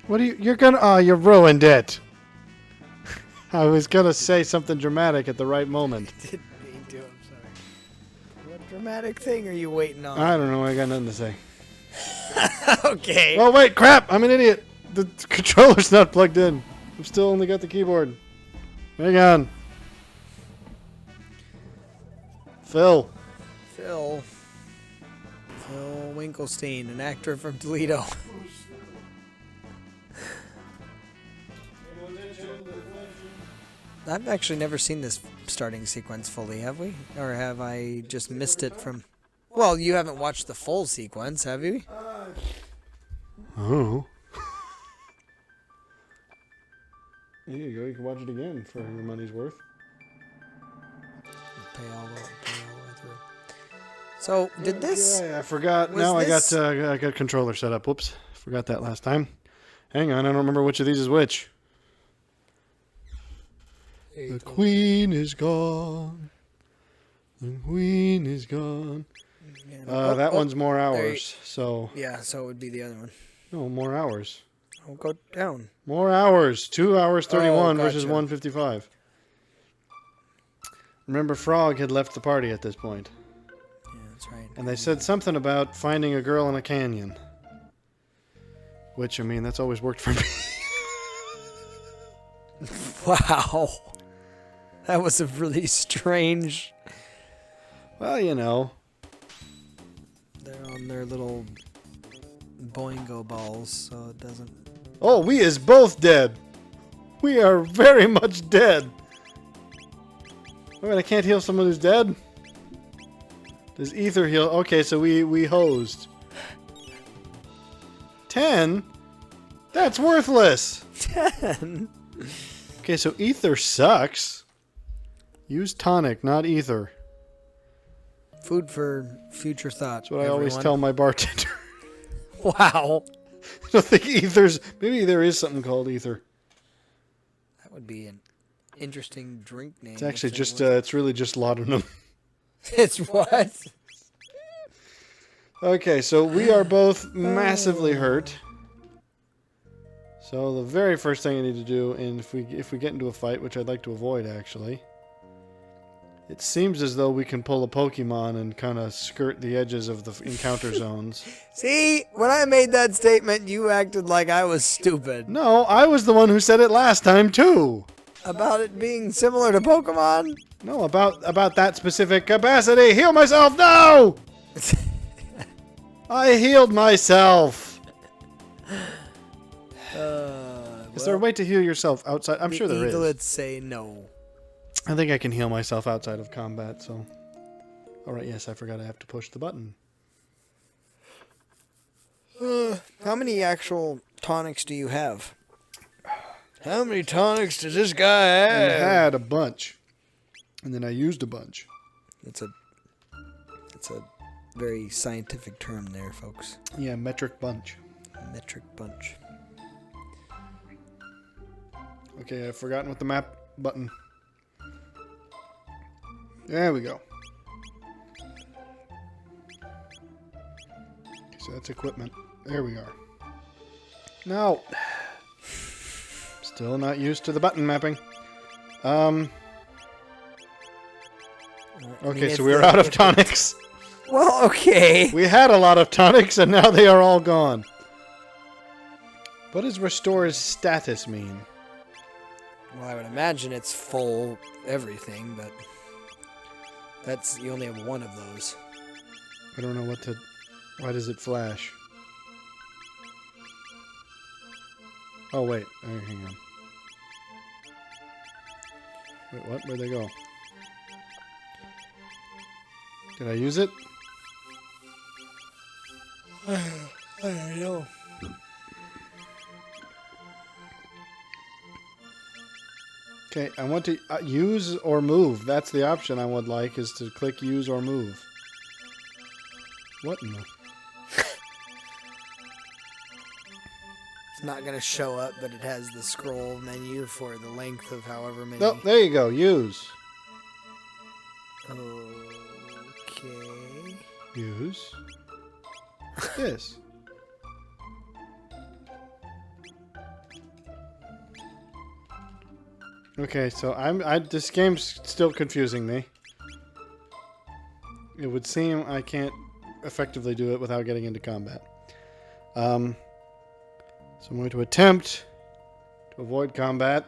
What are you... You're gonna... Oh, you ruined it. I was gonna say something dramatic at the right moment. Didn't mean to, I'm sorry. What dramatic thing are you waiting on? I don't know. I got nothing to say. Okay. Oh, wait. Crap. I'm an idiot. The controller's not plugged in. I've still only got the keyboard. Hang on. Phil Winkelstein, an actor from Toledo. I've actually never seen this starting sequence fully, have we? Or have I just missed it from... Well, you haven't watched the full sequence, have you? Oh. There you go. You can watch it again for your money's worth. Pay all the way through. So, did this... Yeah, I forgot. Now I got controller set up. Whoops. Forgot that last time. Hang on. I don't remember which of these is which. The queen is gone. The queen is gone. That one's more hours. So yeah, so it would be the other one. no, more hours. I'll go down. More hours. 2 hours 31 gotcha. versus 155. Remember, Frog had left the party at this point. Yeah, that's right. And they said something about finding a girl in a canyon. Which, I mean, that's always worked for me. Wow. That was a really strange... Well, you know. They're on their little boingo balls, so it doesn't... Oh, we is both dead. We are very much dead. Wait, I can't heal someone who's dead? Does ether heal? Okay, so we hosed. 10? That's worthless. 10? Okay, so ether sucks. Use tonic, not ether. Food for future thought. That's what I always tell my bartender. Wow. I don't think ether's... Maybe there is something called ether. That would be an interesting drink name. It's actually just... it's really just laudanum. It's what? Okay, so we are both massively hurt. So the very first thing I need to do, and if we get into a fight, which I'd like to avoid actually, it seems as though we can pull a Pokemon and kind of skirt the edges of the encounter zones. See, when I made that statement, you acted like I was stupid. No, I was the one who said it last time too. About it being similar to Pokemon? No, about that specific capacity. Heal myself! No! I healed myself. Is there a way to heal yourself outside? I'm sure there is. Let's say no. I think I can heal myself outside of combat, so... Alright, yes, I forgot I have to push the button. How many actual tonics do you have? How many tonics does this guy have? I had a bunch. And then I used a bunch. It's a very scientific term there, folks. Yeah, metric bunch. Metric bunch. Okay, I've forgotten what the map button... There we go. Okay, so that's equipment. There we are. No. Still not used to the button mapping. Okay, so we're out of tonics. Well, okay. We had a lot of tonics, and now they are all gone. What does restore status mean? Well, I would imagine it's full everything, but... you only have one of those. I don't know what to... Why does it flash? Oh, wait. Hang on. Wait, what? Where'd they go? Did I use it? I don't know. Okay, I want to use or move. That's the option I would like, is to click use or move. What in the... It's not going to show up, but it has the scroll menu for the length of however many. Oh, there you go. Use. Okay. Use. This. Okay, so this game's still confusing me. It would seem I can't effectively do it without getting into combat. So I'm going to attempt to avoid combat.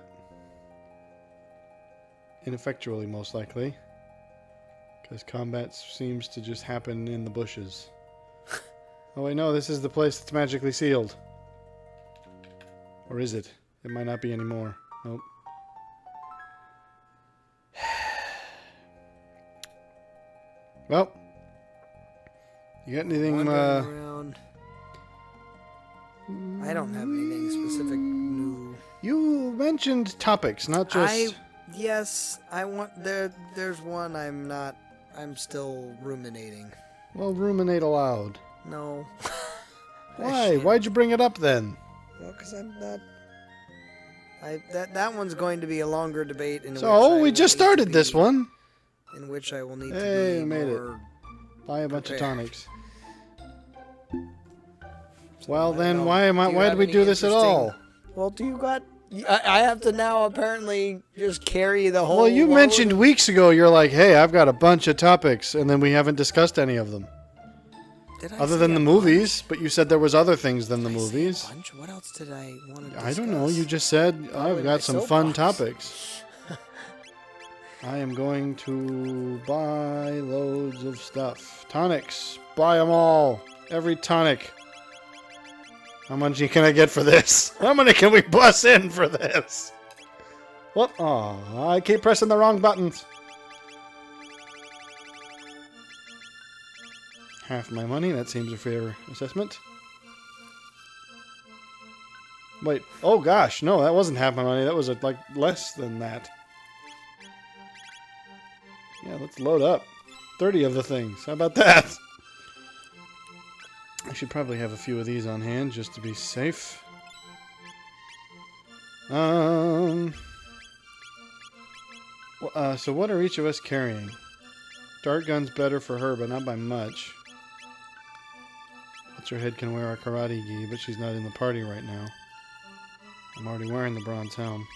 Ineffectually, most likely. Because combat seems to just happen in the bushes. Oh wait, no, this is the place that's magically sealed. Or is it? It might not be anymore. Nope. Well, you got anything? Wandering around. I don't have anything specific new. You mentioned topics, not just. Yes, I want there's one I'm still ruminating. Well, ruminate aloud. No. Why? Why'd you bring it up then? Well, because I'm not. That one's going to be a longer debate. We just started this one. In which I will need to be made more it. Buy a bunch of prepared. tonics. Well, then why did we do this at all? Well, do you got? I have to now apparently just carry the whole. Well, you load mentioned of- weeks ago. You're like, hey, I've got a bunch of topics, and then we haven't discussed any of them. Did I Other say than a the bunch? movies, but you said there was other things than the Did I say a movies. bunch? What else did I want to discuss? I don't know. You just said I've in got my some fun soapbox. topics. I am going to buy loads of stuff. Tonics. Buy them all. Every tonic. How much can I get for this? How many can we bus in for this? What? Oh, I keep pressing the wrong buttons. Half my money. That seems a fair assessment. Wait. Oh, gosh. No, that wasn't half my money. That was like less than that. Yeah, let's load up. 30 of the things. How about that? I should probably have a few of these on hand just to be safe. So what are each of us carrying? Dart gun's better for her, but not by much. What's her head can wear a karate gi, but she's not in the party right now. I'm already wearing the bronze helm.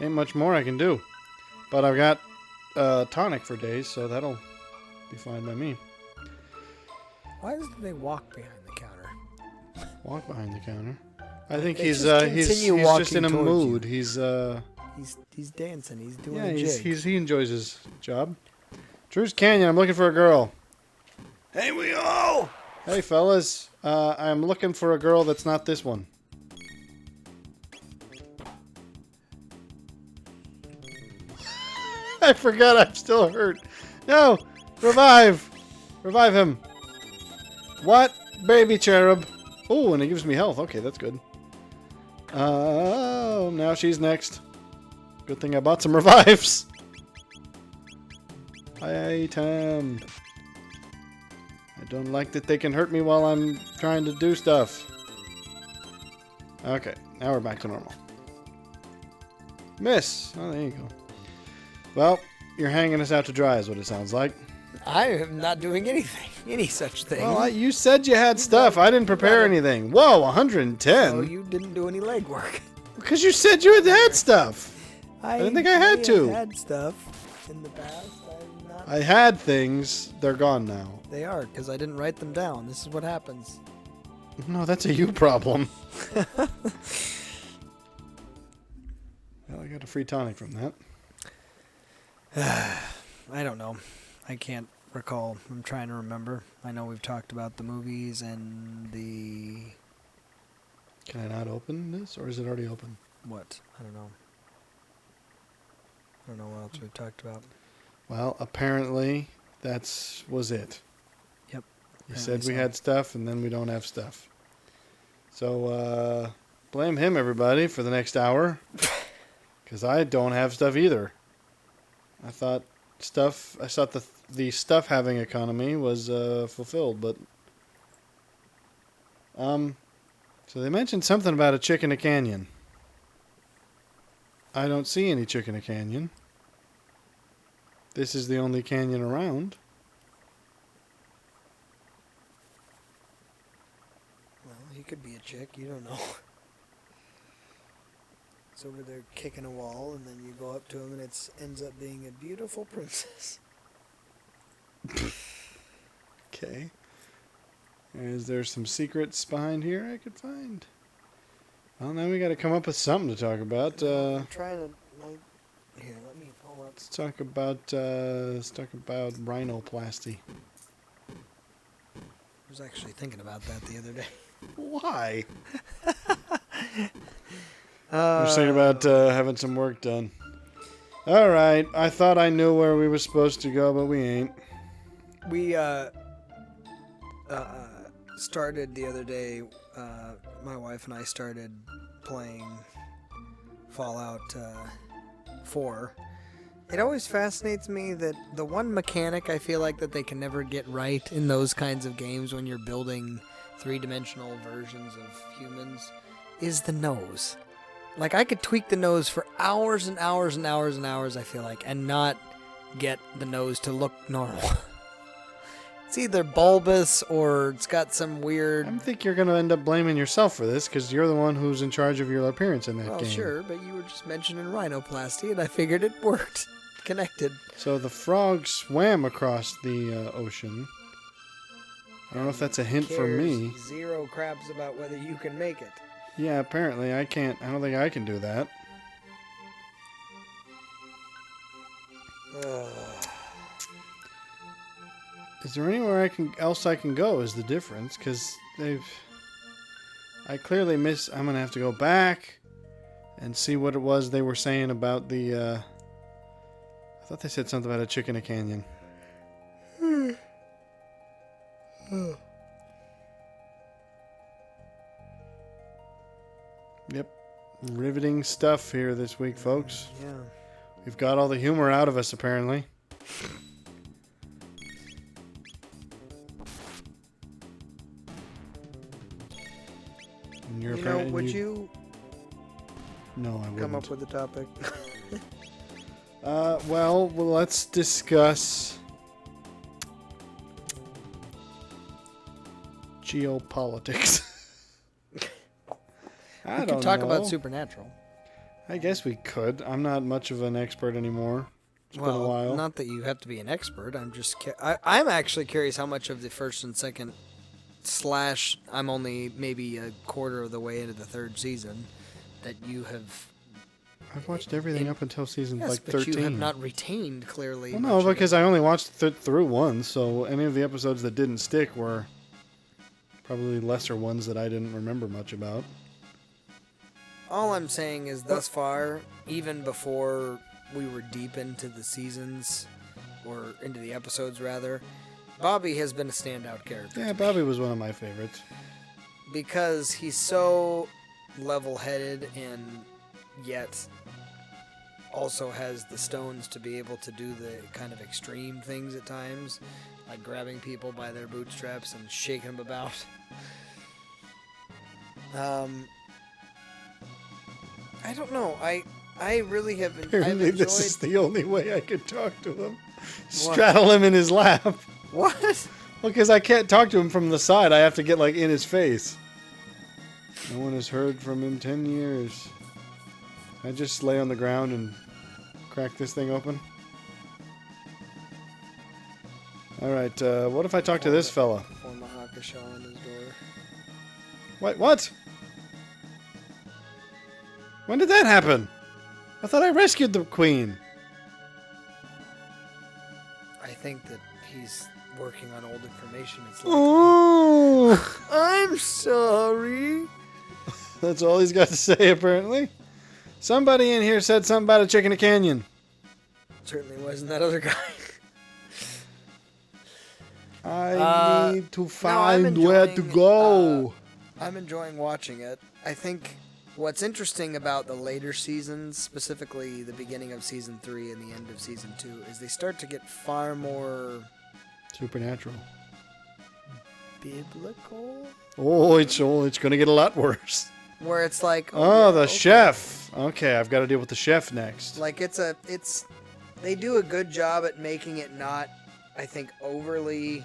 Ain't much more I can do. But I've got tonic for days, so that'll be fine by me. Why doesn't they walk behind the counter? Walk behind the counter. I think They he's just he's continue just in a walking towards mood. you. He's dancing. He's doing a jig. he enjoys his job. Drew's Canyon. I'm looking for a girl. Hey, we all. Hey, fellas. I'm looking for a girl that's not this one. I forgot I'm still hurt. No, revive him. What? Baby cherub. Oh, and it gives me health. Okay, that's good. Oh, now she's next. Good thing I bought some revives. Item. I don't like that they can hurt me while I'm trying to do stuff. Okay, now we're back to normal. Miss. Oh, there you go. Well, you're hanging us out to dry is what it sounds like. I am not doing anything. Any such thing. Well, you said you had stuff. I didn't prepare anything. Whoa, 110? So you didn't do any legwork. Because you said you had stuff. I didn't think I had may to. have had stuff in the past. I'm not. I had things. They're gone now. They are, because I didn't write them down. This is what happens. No, that's a you problem. Well, I got a free tonic from that. I don't know. I can't recall. I'm trying to remember. I know we've talked about the movies and the... Can I not open this, or is it already open? What? I don't know. I don't know what else we've talked about. Well, apparently was it. Yep. You said we so. had stuff, and then we don't have stuff. So, blame him, everybody, for the next hour. Because I don't have stuff either. I thought the stuff having economy was fulfilled, but so they mentioned something about a chick in a canyon. I don't see any chick in a canyon. This is the only canyon around. Well, he could be a chick. You don't know. He's over there kicking a wall, and then you go up to him, and it ends up being a beautiful princess. Okay. Is there some secrets behind here I could find? Well, now we got to come up with something to talk about. I'm trying to. Here, let me pull up. Let's talk about rhinoplasty. I was actually thinking about that the other day. Why? I was thinking about having some work done. All right, I thought I knew where we were supposed to go, but we ain't. We started the other day. My wife and I started playing Fallout 4. It always fascinates me that the one mechanic I feel like that they can never get right in those kinds of games when you're building three-dimensional versions of humans is the nose. Like, I could tweak the nose for hours and hours and hours and hours, I feel like, and not get the nose to look normal. It's either bulbous or it's got some weird... I think you're going to end up blaming yourself for this because you're the one who's in charge of your appearance in that game. Well, sure, but you were just mentioning rhinoplasty, and I figured it worked. Connected. So the frog swam across the ocean. I don't know if that's a hint for me. Zero craps about whether you can make it. Yeah, apparently I can't. I don't think I can do that. Is there anywhere else I can go? Is the difference? Because I clearly miss. I'm gonna have to go back and see what it was they were saying about the. I thought they said something about a chick in a canyon. Yep, riveting stuff here this week, folks. Yeah, we've got all the humor out of us apparently. Would you? No, I wouldn't. Come up with a topic. Well, let's discuss geopolitics. We could talk about Supernatural. I guess we could. I'm not much of an expert anymore. It's been a while. Not that you have to be an expert. I'm just. I'm actually curious how much of the first and second / I'm only maybe a quarter of the way into the third season that you have. I've watched everything up until season yes, like but 13. You have not retained clearly. Well, no, because I only watched through one, so any of the episodes that didn't stick were probably lesser ones that I didn't remember much about. All I'm saying is thus far, even before we were deep into the seasons, or into the episodes rather, Bobby has been a standout character. Yeah, Bobby was one of my favorites. Because he's so level-headed and yet also has the stones to be able to do the kind of extreme things at times, like grabbing people by their bootstraps and shaking them about. I don't know. I really have. Apparently, this is the only way I could talk to him. Straddle him in his lap. What? Well, because I can't talk to him from the side. I have to get like in his face. No one has heard from him 10 years. I just lay on the ground and crack this thing open. All right. What if I talk to this fella? Form a Hakusho on his door. Wait, what? When did that happen? I thought I rescued the queen. I think that he's working on old information. It's like, Oh, I'm sorry. that's all he's got to say, apparently. Somebody in here said something about a chick in a canyon. Certainly wasn't that other guy. I need to find where to go. I'm enjoying watching it. I think what's interesting about the later seasons, specifically the beginning of season 3 and the end of season 2, is they start to get far more supernatural, biblical. Oh, it's going to get a lot worse. Where it's like, chef. Okay, I've got to deal with the chef next. Like they do a good job at making it not, I think, overly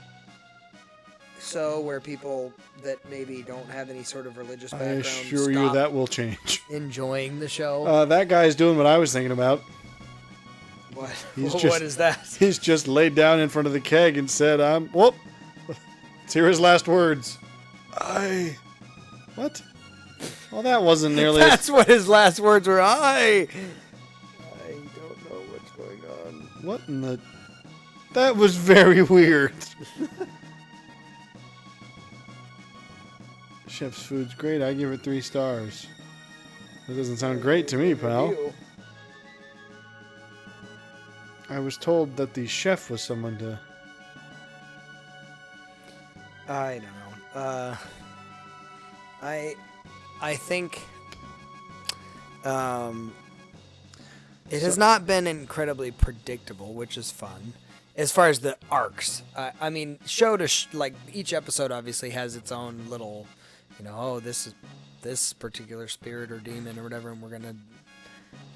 so where people that maybe don't have any sort of religious I background assure you stop that will change. enjoying the show? That guy's doing what I was thinking about. What? He's What is that? He's just laid down in front of the keg and said, whoop. Let's hear his last words. What? Well, that wasn't nearly... That's what his last words were. I don't know what's going on. What in the... That was very weird. Chef's food's great. I give it 3 stars. That doesn't sound great to me, pal. I was told that the chef was someone to... I don't know. I think it has not been incredibly predictable, which is fun. As far as the arcs, I mean, like each episode obviously has its own little, this is this particular spirit or demon or whatever, and we're gonna.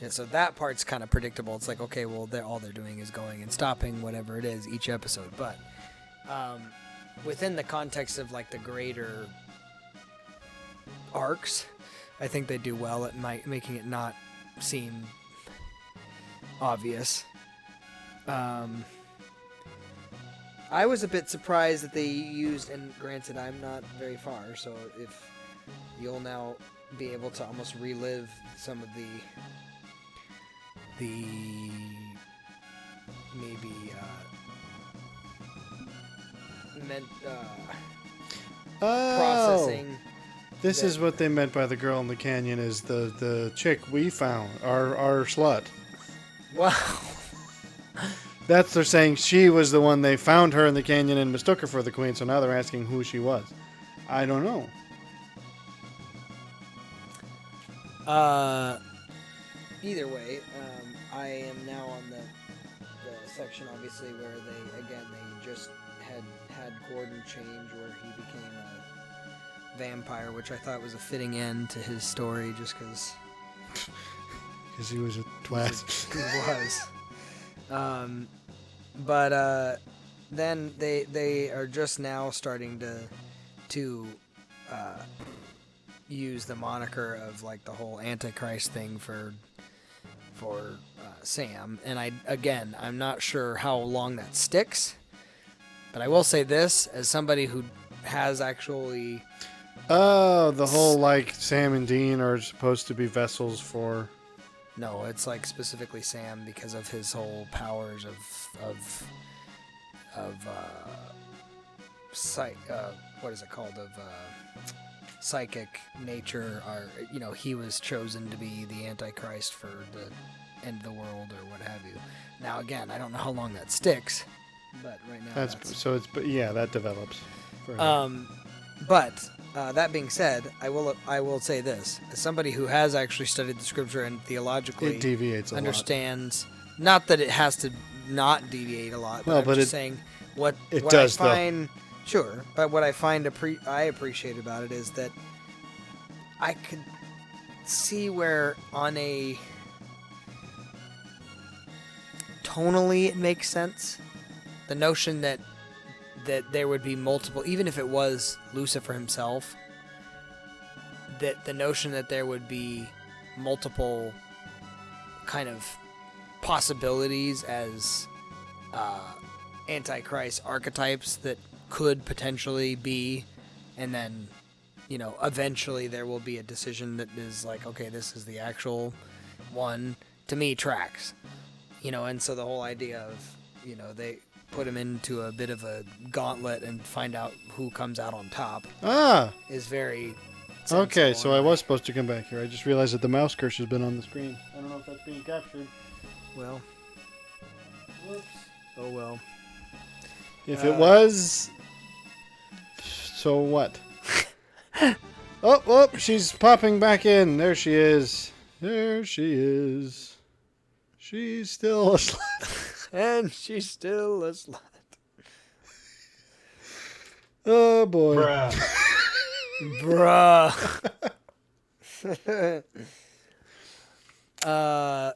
Yeah, so that part's kind of predictable. It's like, okay, well, all they're doing is going and stopping whatever it is each episode, but within the context of like the greater arcs, I think they do well at making it not seem obvious. I was a bit surprised that they used, and granted, I'm not very far, so if you'll now be able to almost relive some of the maybe processing. This is what they meant by the girl in the canyon, is the chick we found, our slut. Wow. They're saying she was the one. They found her in the canyon and mistook her for the queen, so now they're asking who she was. I don't know. Either way, I am now on the section, obviously, where they just had Gordon change, where he became a vampire, which I thought was a fitting end to his story, just because... Because he was a twat. He was. But then they are just now starting to use the moniker of like the whole Antichrist thing for Sam, and I'm not sure how long that sticks, but I will say this as somebody who has actually the whole like Sam and Dean are supposed to be vessels for... No, it's like specifically Sam because of his whole powers of what is it called, psychic nature. He was chosen to be the Antichrist for the end of the world or what have you. Now again, I don't know how long that sticks, but right now that develops. But that being said, I will say this: as somebody who has actually studied the scripture and theologically it deviates understands, not that it has to not deviate a lot, but I'm just saying what does, I find. Sure, but what I find I appreciate about it is that I could see where on a tonally it makes sense. The notion that there would be multiple, even if it was Lucifer himself, that the notion that there would be multiple kind of possibilities as Antichrist archetypes that could potentially be, and then, eventually there will be a decision that is like, okay, this is the actual one, to me tracks. And so the whole idea of, they put him into a bit of a gauntlet and find out who comes out on top is very sensible. Okay, so I was supposed to come back here. I just realized that the mouse cursor has been on the screen. I don't know if that's being captured. Well. Whoops. Oh well. If it was... So what? Oh, she's popping back in. There she is. There she is. She's still a slut. And she's still a slut. Oh, boy. Bruh.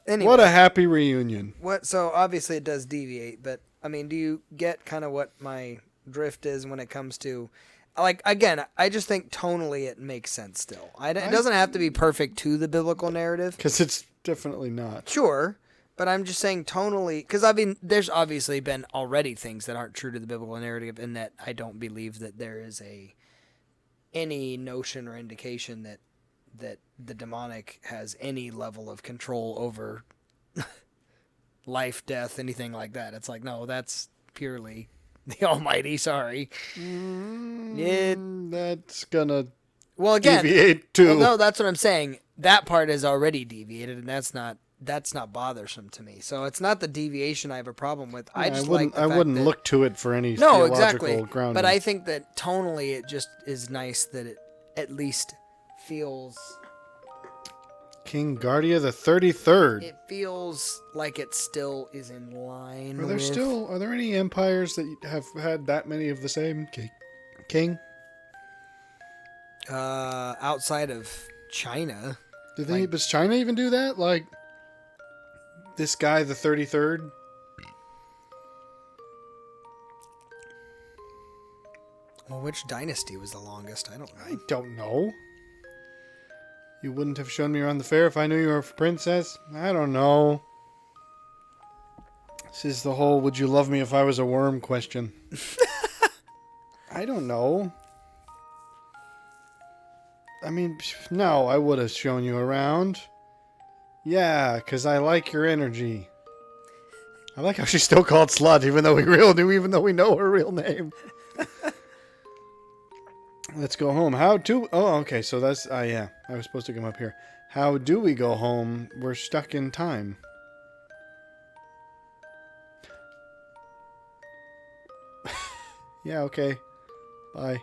Anyway, what a happy reunion. So obviously it does deviate, but I mean, do you get kind of what my drift is when it comes to like, again, I just think tonally it makes sense still. It doesn't have to be perfect to the biblical narrative. Because it's definitely not. Sure, but I'm just saying tonally, because I mean, there's obviously been already things that aren't true to the biblical narrative, in that I don't believe that there is any notion or indication that the demonic has any level of control over life, death, anything like that. It's like, no, that's purely the Almighty. Sorry. That's gonna Again, deviate too. well, no, that's what I'm saying. That part is already deviated, and that's not bothersome to me. So it's not the deviation I have a problem with. I wouldn't look to it for any no, theological exactly. grounding. But I think that tonally it just is nice that it at least feels... King Guardia the 33rd. It feels like it still is in line. Are there any empires that have had that many of the same king? Outside of China. Does China even do that? Like, this guy, the 33rd? Well, which dynasty was the longest? I don't know. I don't know. You wouldn't have shown me around the fair if I knew you were a princess? I don't know. This is the whole would you love me if I was a worm question. I don't know. I mean, no, I would have shown you around. Yeah, because I like your energy. I like how she's still called Slut, even though we know her real name. Let's go home. Oh, okay, so that's... yeah, I was supposed to come up here. How do we go home? We're stuck in time. Yeah, okay. Bye.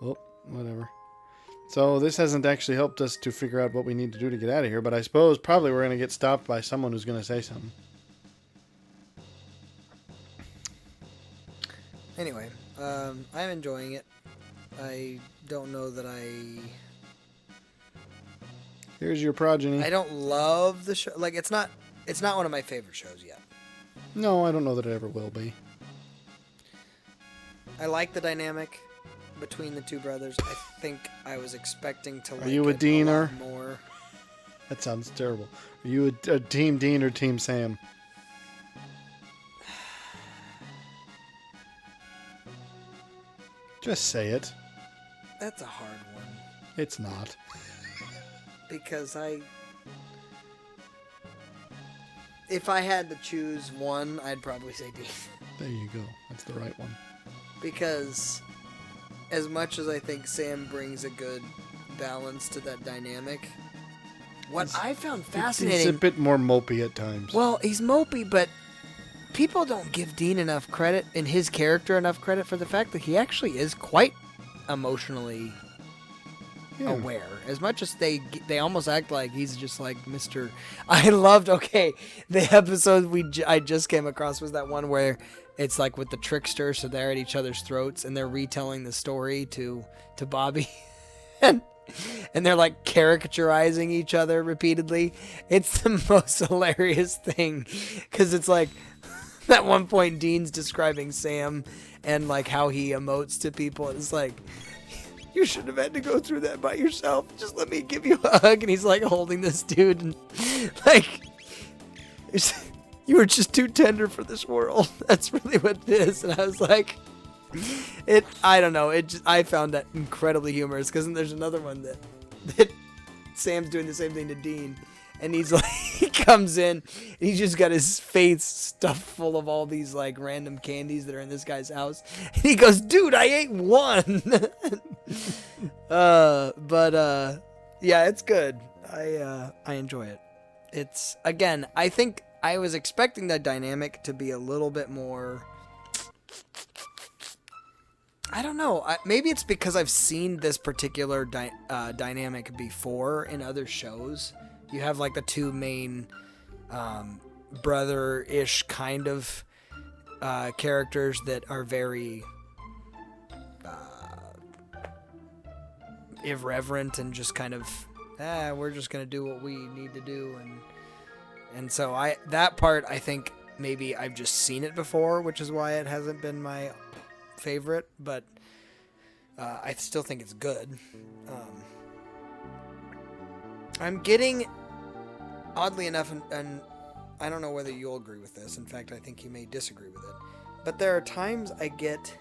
Oh, whatever. So this hasn't actually helped us to figure out what we need to do to get out of here, but I suppose probably we're going to get stopped by someone who's going to say something. Anyway, I'm enjoying it. I don't know that Here's your progeny. I don't love the show. Like, it's not one of my favorite shows yet. No, I don't know that it ever will be. I like the dynamic between the two brothers. I think I was expecting to like Are you a Deaner? More. That sounds terrible. Are you a Team Dean or Team Sam? Just say it. That's a hard one. It's not. Because if I had to choose one, I'd probably say Dean. There you go. That's the right one. Because as much as I think Sam brings a good balance to that dynamic, what I found fascinating... He's a bit more mopey at times. Well, he's mopey, but people don't give Dean enough credit, and his character enough credit, for the fact that he actually is quite emotionally aware. As much as they almost act like he's just like Mr. I loved, the episode I just came across was that one where it's like with the trickster, so they're at each other's throats and they're retelling the story to Bobby. and they're like caricaturizing each other repeatedly. It's the most hilarious thing, because it's like at one point Dean's describing Sam and like how he emotes to people, and it's like, you shouldn't have had to go through that by yourself. Just let me give you a hug. And he's like holding this dude, and like, you were just too tender for this world. That's really what it is. And I was like, I don't know. I found that incredibly humorous, because there's another one that Sam's doing the same thing to Dean. And he's like, he comes in, and he's just got his face stuffed full of all these like random candies that are in this guy's house. And he goes, dude, I ate one. Yeah, it's good. I enjoy it. It's, again, I think I was expecting that dynamic to be a little bit more, I don't know. Maybe it's because I've seen this particular dynamic before in other shows. You have like the two main brother-ish kind of characters that are very irreverent and just kind of, we're just going to do what we need to do. And so that part, I think maybe I've just seen it before, which is why it hasn't been my favorite, but I still think it's good. I'm getting, oddly enough, and I don't know whether you'll agree with this. In fact, I think you may disagree with it. But there are times I get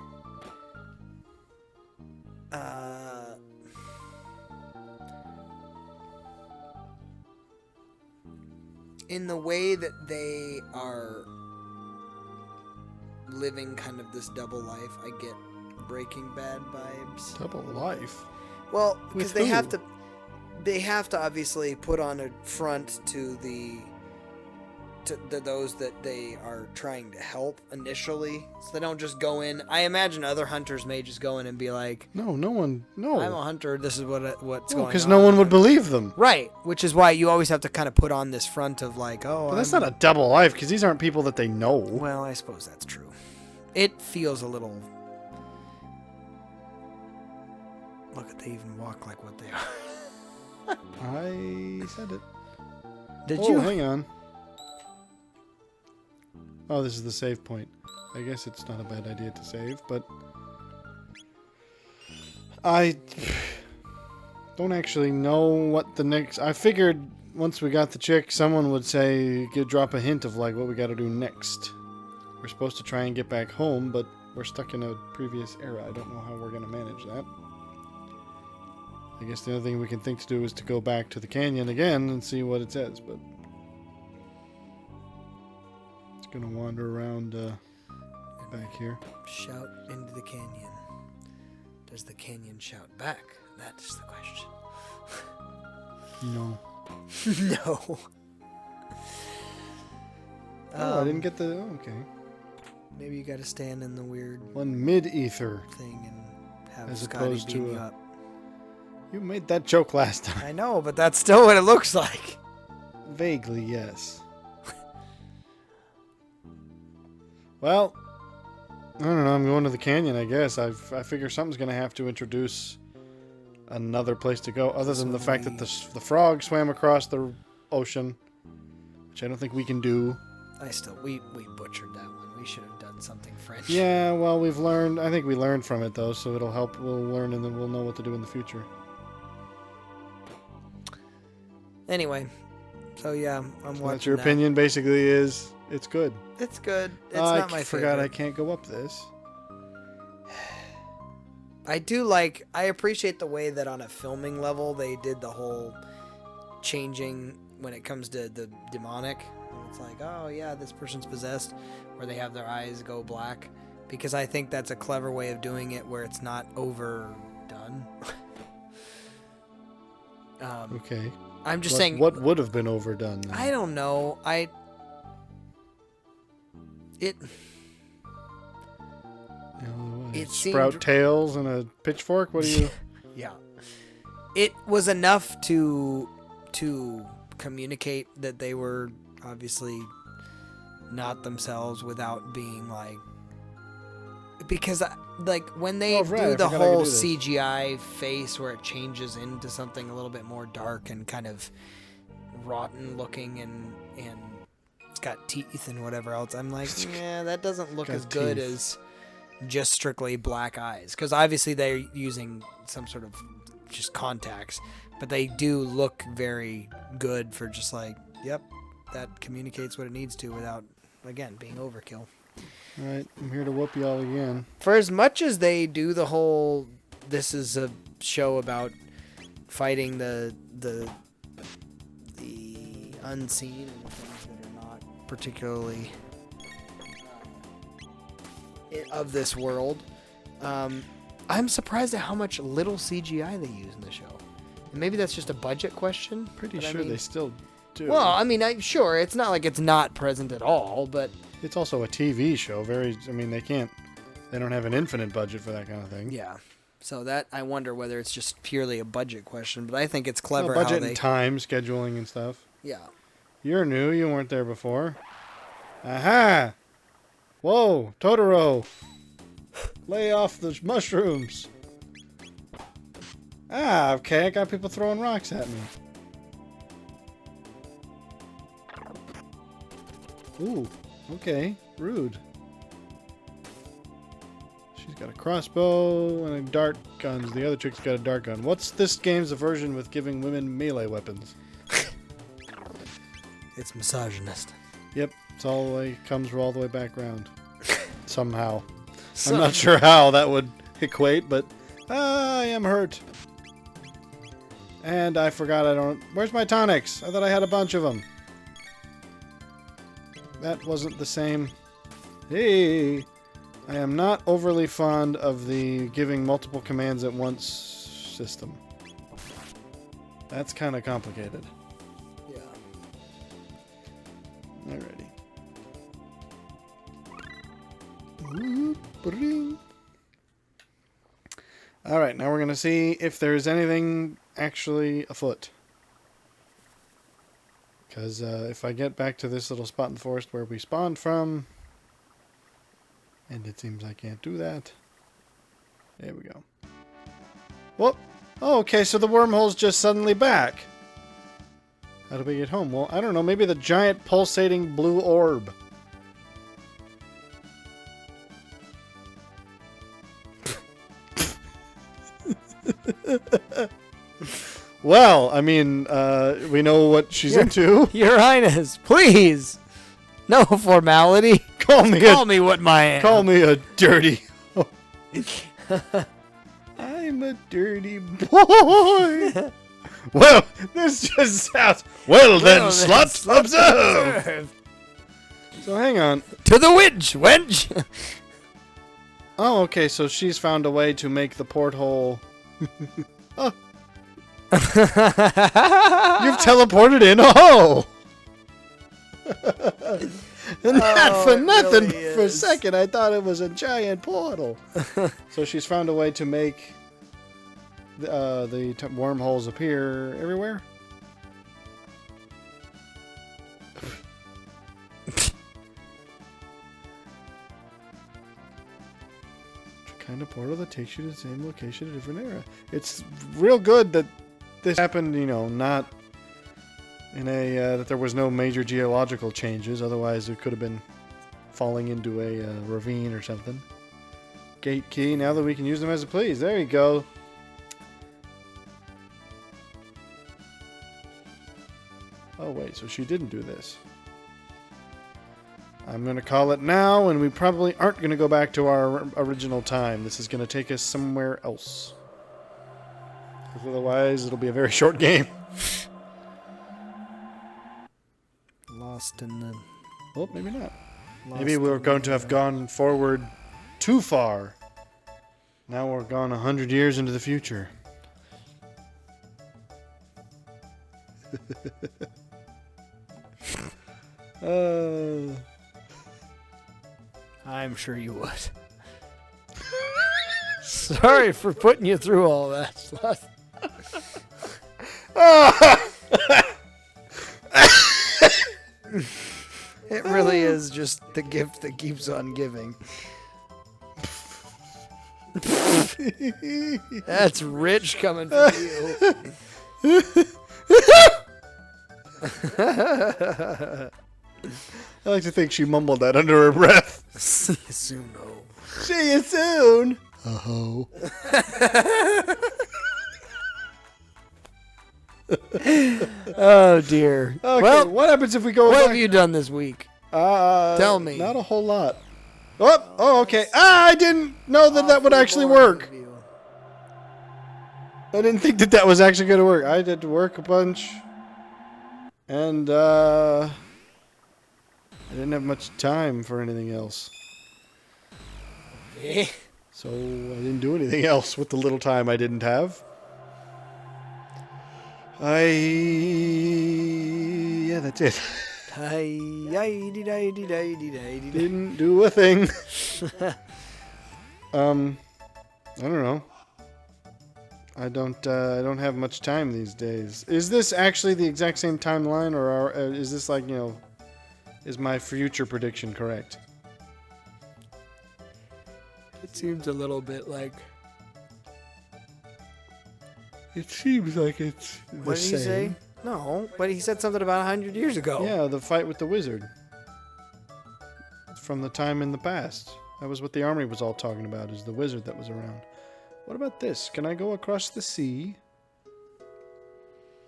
in the way that they are living kind of this double life, I get Breaking Bad vibes. Double life? Well, because With who? they have to obviously put on a front to those that they are trying to help initially, so they don't just go in. I imagine other hunters may just go in and be like, No one. I'm a hunter, this is what's going on. Because no one would believe them. Right, which is why you always have to kind of put on this front of like, oh, But that's not a double life, because these aren't people that they know. Well, I suppose that's true. It feels a little... Look at, they even walk like what they are. I said it. Did Oh, you? hang on. Oh, this is the save point. I guess it's not a bad idea to save, but... I don't actually know what the next... I figured once we got the chick, someone would say, drop a hint of like what we gotta do next. We're supposed to try and get back home, but we're stuck in a previous era. I don't know how we're gonna manage that. I guess the only thing we can think to do is to go back to the canyon again and see what it says, but... It's gonna wander around back here. Shout into the canyon. Does the canyon shout back? That is the question. No. No. Oh, I didn't get the... okay. Maybe you gotta stand in the weird One mid-ether. thing and have As Scotty opposed beam to you a- up. You made that joke last time. I know, but that's still what it looks like. Vaguely, yes. Well, I don't know. I'm going to the canyon, I guess. I figure something's going to have to introduce another place to go, other than the fact that the frog swam across the ocean, which I don't think we can do. We butchered that one. We should have done something French. Yeah, well, we've learned. I think we learned from it, though, so it'll help. We'll learn, and then we'll know what to do in the future. Anyway, so yeah, I'm watching That's your that. opinion, basically, is it's good. It's good. It's I not my forgot favorite. I can't go up this. I appreciate the way that on a filming level they did the whole changing when it comes to the demonic. It's like, oh yeah, this person's possessed, where they have their eyes go black, because I think that's a clever way of doing it where it's not overdone. Okay. I'm just saying. What would have been overdone then? I don't know. It Sprout seemed... tails and a pitchfork? What do you... Yeah. It was enough to communicate that they were obviously not themselves without being like... Because, like, when they Oh, right, do I the forgot I could whole do this. CGI face where it changes into something a little bit more dark and kind of rotten looking and it's got teeth and whatever else, I'm like, yeah, that doesn't look Got as good teeth. as just strictly black eyes. Because obviously they're using some sort of just contacts, but they do look very good for just like, yep, that communicates what it needs to without, again, being overkill. Alright, I'm here to whoop y'all again. For as much as they do the whole, this is a show about fighting the unseen and things that are not particularly of this world, I'm surprised at how much little CGI they use in the show. And maybe that's just a budget question. Pretty but I sure mean- they still do. Well, I mean, sure, it's not like it's not present at all, but It's also a TV show. They don't have an infinite budget for that kind of thing. yeah. So that, I wonder whether it's just purely a budget question, but I think it's clever Well, budget how they... and time, scheduling and stuff. Yeah. You're new. You weren't there before. Aha! Whoa, Totoro! Lay off the mushrooms. Ah, okay. I got people throwing rocks at me. Ooh, okay. Rude. She's got a crossbow and a dart gun. The other chick's got a dart gun. What's this game's version with giving women melee weapons? It's misogynist. Yep, it's all the way, comes all the way back around. Somehow. I'm not sure how that would equate, but I am hurt. And I forgot I don't... Where's my tonics? I thought I had a bunch of them. That wasn't the same. Hey! I am not overly fond of the giving multiple commands at once system. That's kind of complicated. Yeah. Alrighty. Ooh, bring. Alright, now we're going to see if there's anything actually afoot. Because if I get back to this little spot in the forest where we spawned from, and it seems I can't do that. There we go. Whoop! Oh, okay, so the wormhole's just suddenly back. How do we get home? Well, I don't know, maybe the giant pulsating blue orb. Well, I mean, we know what she's into. Your Highness, please. No formality. Call me what my am. Call me a dirty. I'm a dirty boy. Well, this just sounds. Well then, slut, observe. So hang on. To the witch, wench. Oh, okay. So she's found a way to make the porthole. Oh. You've teleported in. Oh. And not for nothing. Really For a second, I thought it was a giant portal. So she's found a way to make the wormholes appear everywhere. Kind of portal that takes you to the same location at a different era. It's real good that this happened, you know, not in a that there was no major geological changes. Otherwise, it could have been falling into a ravine or something. Gate key. Now that we can use them as we please. There you go. Oh wait, so she didn't do this. I'm going to call it now, and we probably aren't going to go back to our original time. This is going to take us somewhere else. Because otherwise, it'll be a very short game. Lost in the... Well, maybe not. Maybe we were going to have gone forward too far. Now we're gone 100 years into the future. I'm sure you would. Sorry for putting you through all that, slut. It really is just the gift that keeps on giving. That's rich coming from you. I like to think she mumbled that under her breath. See you soon, ho. See you soon. Ho. Oh dear. Okay, well, what happens if we go what back? have you done this week? Tell me. Not a whole lot. Oh, okay. I didn't know that would actually work. I didn't think that was actually going to work. I did work a bunch. And, I didn't have much time for anything else. Eh? So, I didn't do anything else with the little time I didn't have. Yeah, that's it. Didn't do a thing. I don't know. I don't have much time these days. Is this actually the exact same timeline, or is this like, you know, is my future prediction correct? It seems a little bit like... It seems like it's the What did he same. say? No, but he said something about 100 years ago. Yeah, the fight with the wizard. From the time in the past. That was what the army was all talking about, is the wizard that was around. What about this? Can I go across the sea?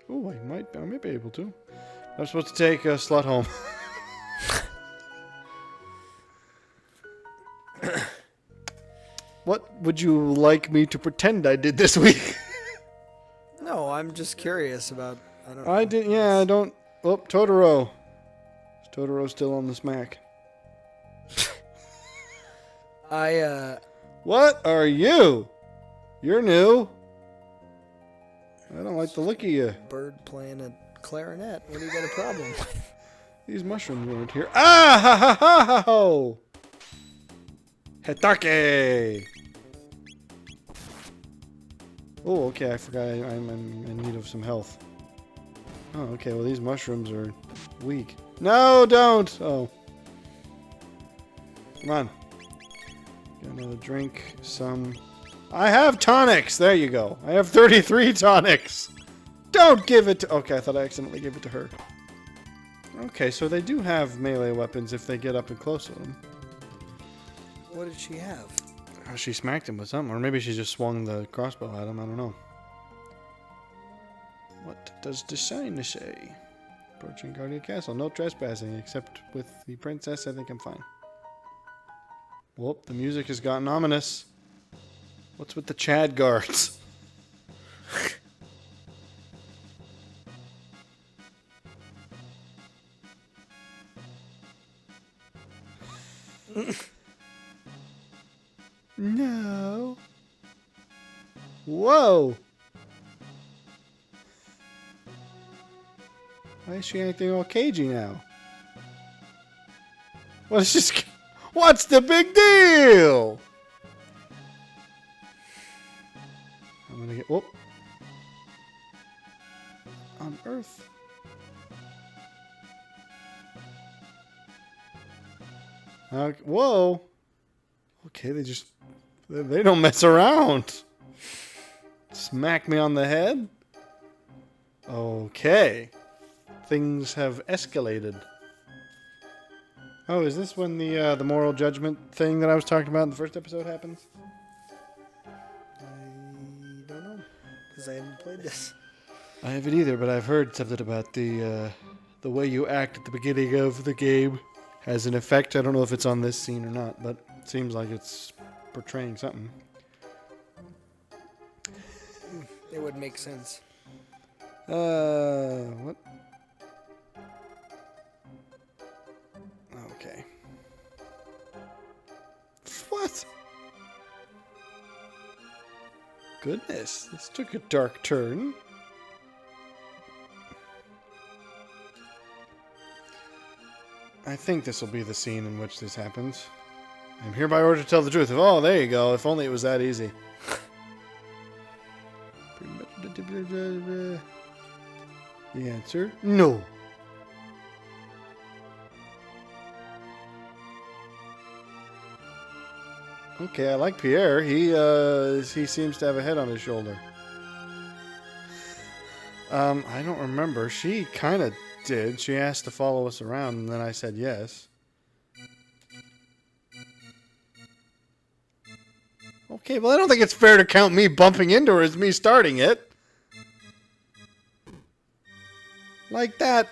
Oh, I might be able to. I'm supposed to take a slut home. What would you like me to pretend I did this week? No, I'm just curious about... I don't know. I did, yeah, I don't... Oh, Totoro. Is Totoro still on the smack? What are you? You're new. I don't like the look of you. Bird playing a clarinet. What do you got a problem with? These mushrooms weren't here. Ah, ha, ha, ha, ha, ho! Hitake! Oh, okay, I forgot I'm in need of some health. Oh, okay, well these mushrooms are weak. No, don't! Oh. Come on. Get another drink, some... I have tonics! There you go. I have 33 tonics! Don't give it to... Okay, I thought I accidentally gave it to her. Okay, so they do have melee weapons if they get up and close to them. What did she have? Oh, she smacked him with something, or maybe she just swung the crossbow at him, I don't know. What does the sign say? Approaching Guardian Castle, no trespassing, except with the princess, I think I'm fine. Whoop, the music has gotten ominous. What's with the Chad guards? No. Whoa. Why is she acting all cagey now? What is this? What's the big deal? I'm gonna get... Whoop. On Earth. Okay, whoa. Okay, they don't mess around. Smack me on the head? Okay. Things have escalated. Oh, is this when the moral judgment thing that I was talking about in the first episode happens? I don't know, because I haven't played this. I haven't either, but I've heard something about the way you act at the beginning of the game has an effect. I don't know if it's on this scene or not, but it seems like it's portraying something. It would make sense. What? Okay. What? Goodness, this took a dark turn. I think this will be the scene in which this happens. I'm hereby ordered to tell the truth. Oh, there you go. If only it was that easy. The answer? No. Okay, I like Pierre. He seems to have a head on his shoulder. I don't remember. She kind of did. She asked to follow us around, and then I said yes. Okay, well, I don't think it's fair to count me bumping into her as me starting it. Like that.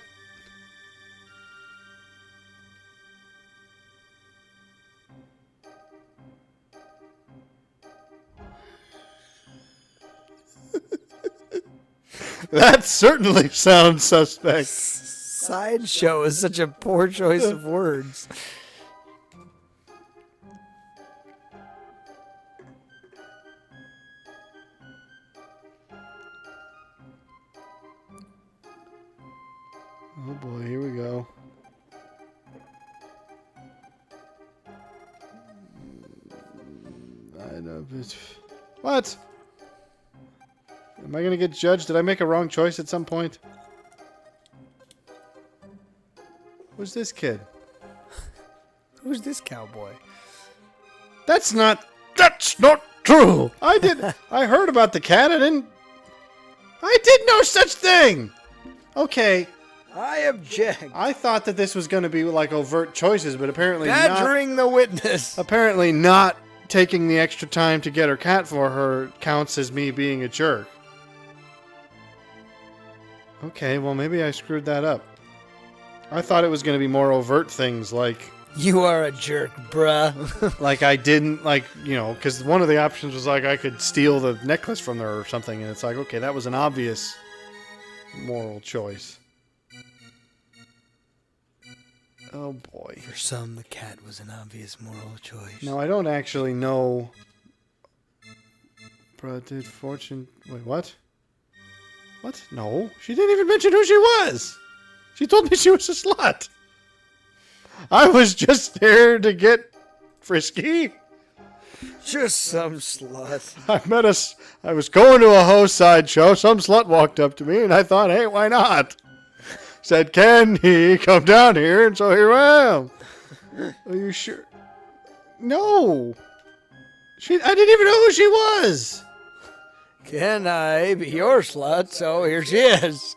That certainly sounds suspect. Sideshow is such a poor choice of words. Oh boy, here we go. I know. What? Am I gonna get judged? Did I make a wrong choice at some point? Who's this kid? Who's this cowboy? That's not true. I heard about the cat. I did no such thing. Okay, I object. I thought that this was going to be like overt choices, but apparently Badgering the witness. Apparently not taking the extra time to get her cat for her counts as me being a jerk. Okay, well maybe I screwed that up. I thought it was going to be more overt things like... You are a jerk, bruh. like I didn't, like, you know, because one of the options was like I could steal the necklace from her or something, and it's like, okay, that was an obvious moral choice. Oh boy. For some, the cat was an obvious moral choice. No, I don't actually know. But did fortune... Wait, what? What? No. She didn't even mention who she was. She told me she was a slut. I was just there to get frisky. Just some slut. I was going to a host sideshow. Some slut walked up to me, and I thought, hey, why not? Said, can he come down here? And so here I am. Are you sure? No. I didn't even know who she was. Can I be your slut? So here she is.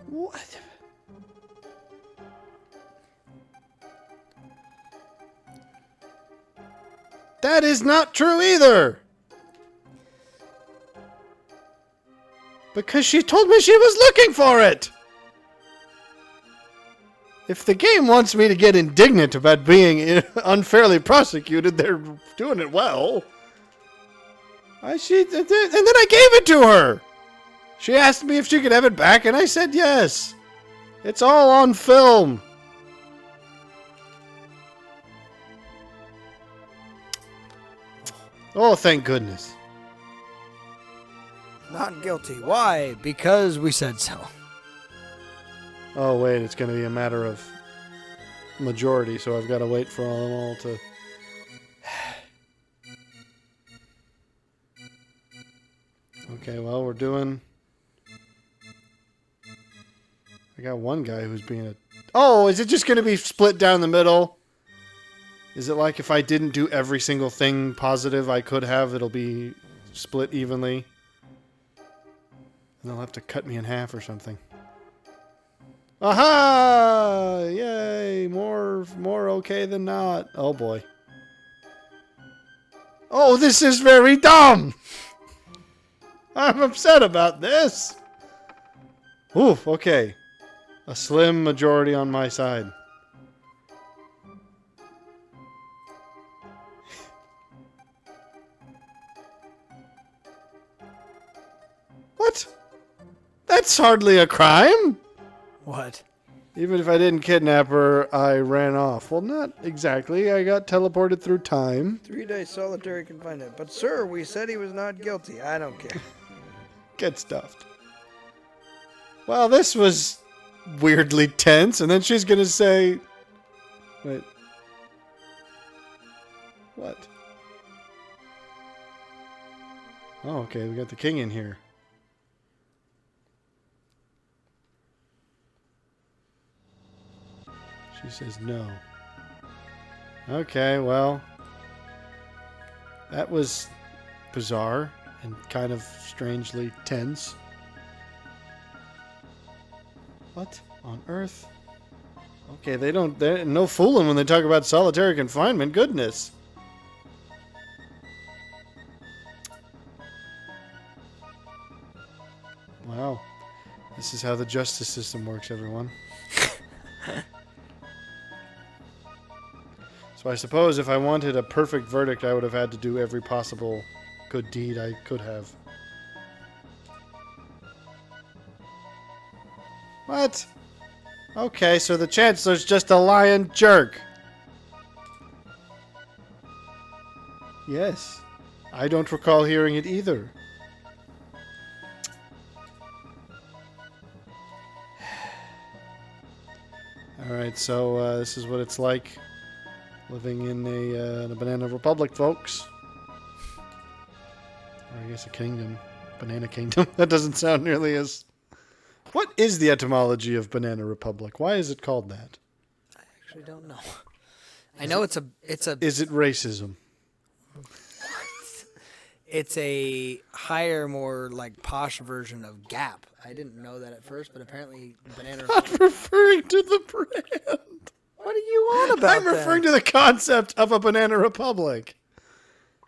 What? That is not true either. Because she told me she was looking for it. If the game wants me to get indignant about being unfairly prosecuted, they're doing it well. And then I gave it to her. She asked me if she could have it back, and I said yes. It's all on film. Oh, thank goodness. Not guilty. Why? Because we said so. Oh, wait, it's going to be a matter of majority, so I've got to wait for them all to... Okay, well, we're doing... I got one guy who's being a... Oh, is it just going to be split down the middle? Is it like if I didn't do every single thing positive I could have, it'll be split evenly? And they'll have to cut me in half or something. Aha! Yay! More okay than not. Oh boy. Oh, this is very dumb! I'm upset about this. Oof, okay. A slim majority on my side. What? That's hardly a crime. What? Even if I didn't kidnap her, I ran off. Well, not exactly. I got teleported through time. 3-day solitary confinement. But, sir, we said he was not guilty. I don't care. Get stuffed. Well, this was weirdly tense, and then she's going to say... Wait. What? Oh, okay, we got the king in here. She says no. Okay, well, that was bizarre and kind of strangely tense. What on earth? Okay, they're no fooling when they talk about solitary confinement. Goodness. Wow. This is how the justice system works, everyone. So I suppose if I wanted a perfect verdict, I would have had to do every possible good deed I could have. What? Okay, so the Chancellor's just a lying jerk. Yes. I don't recall hearing it either. Alright, so this is what it's like living in a banana republic, folks. Or I guess a kingdom. Banana kingdom. That doesn't sound nearly as... What is the etymology of banana republic? Why is it called that? I actually don't know. I know it's a... Is it racism? it's a higher, more like posh version of Gap. I didn't know that at first, but apparently Banana I'm referring to the brand. What are you on about? I'm referring to the concept of a Banana Republic.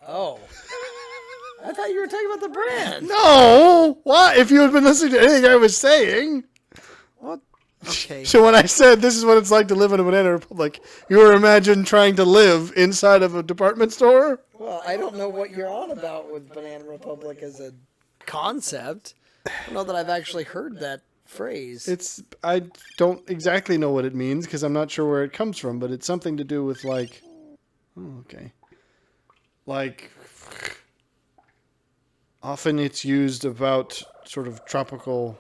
Oh. I thought you were talking about the brand. No! What? If you had been listening to anything I was saying. What? Okay. So when I said this is what it's like to live in a Banana Republic, you were imagining trying to live inside of a department store? Well, I don't know what you're on about with Banana Republic as a concept. I don't know that I've actually heard that phrase. I don't exactly know what it means because I'm not sure where it comes from, but it's something to do with like, oh, okay. Like, often it's used about sort of tropical,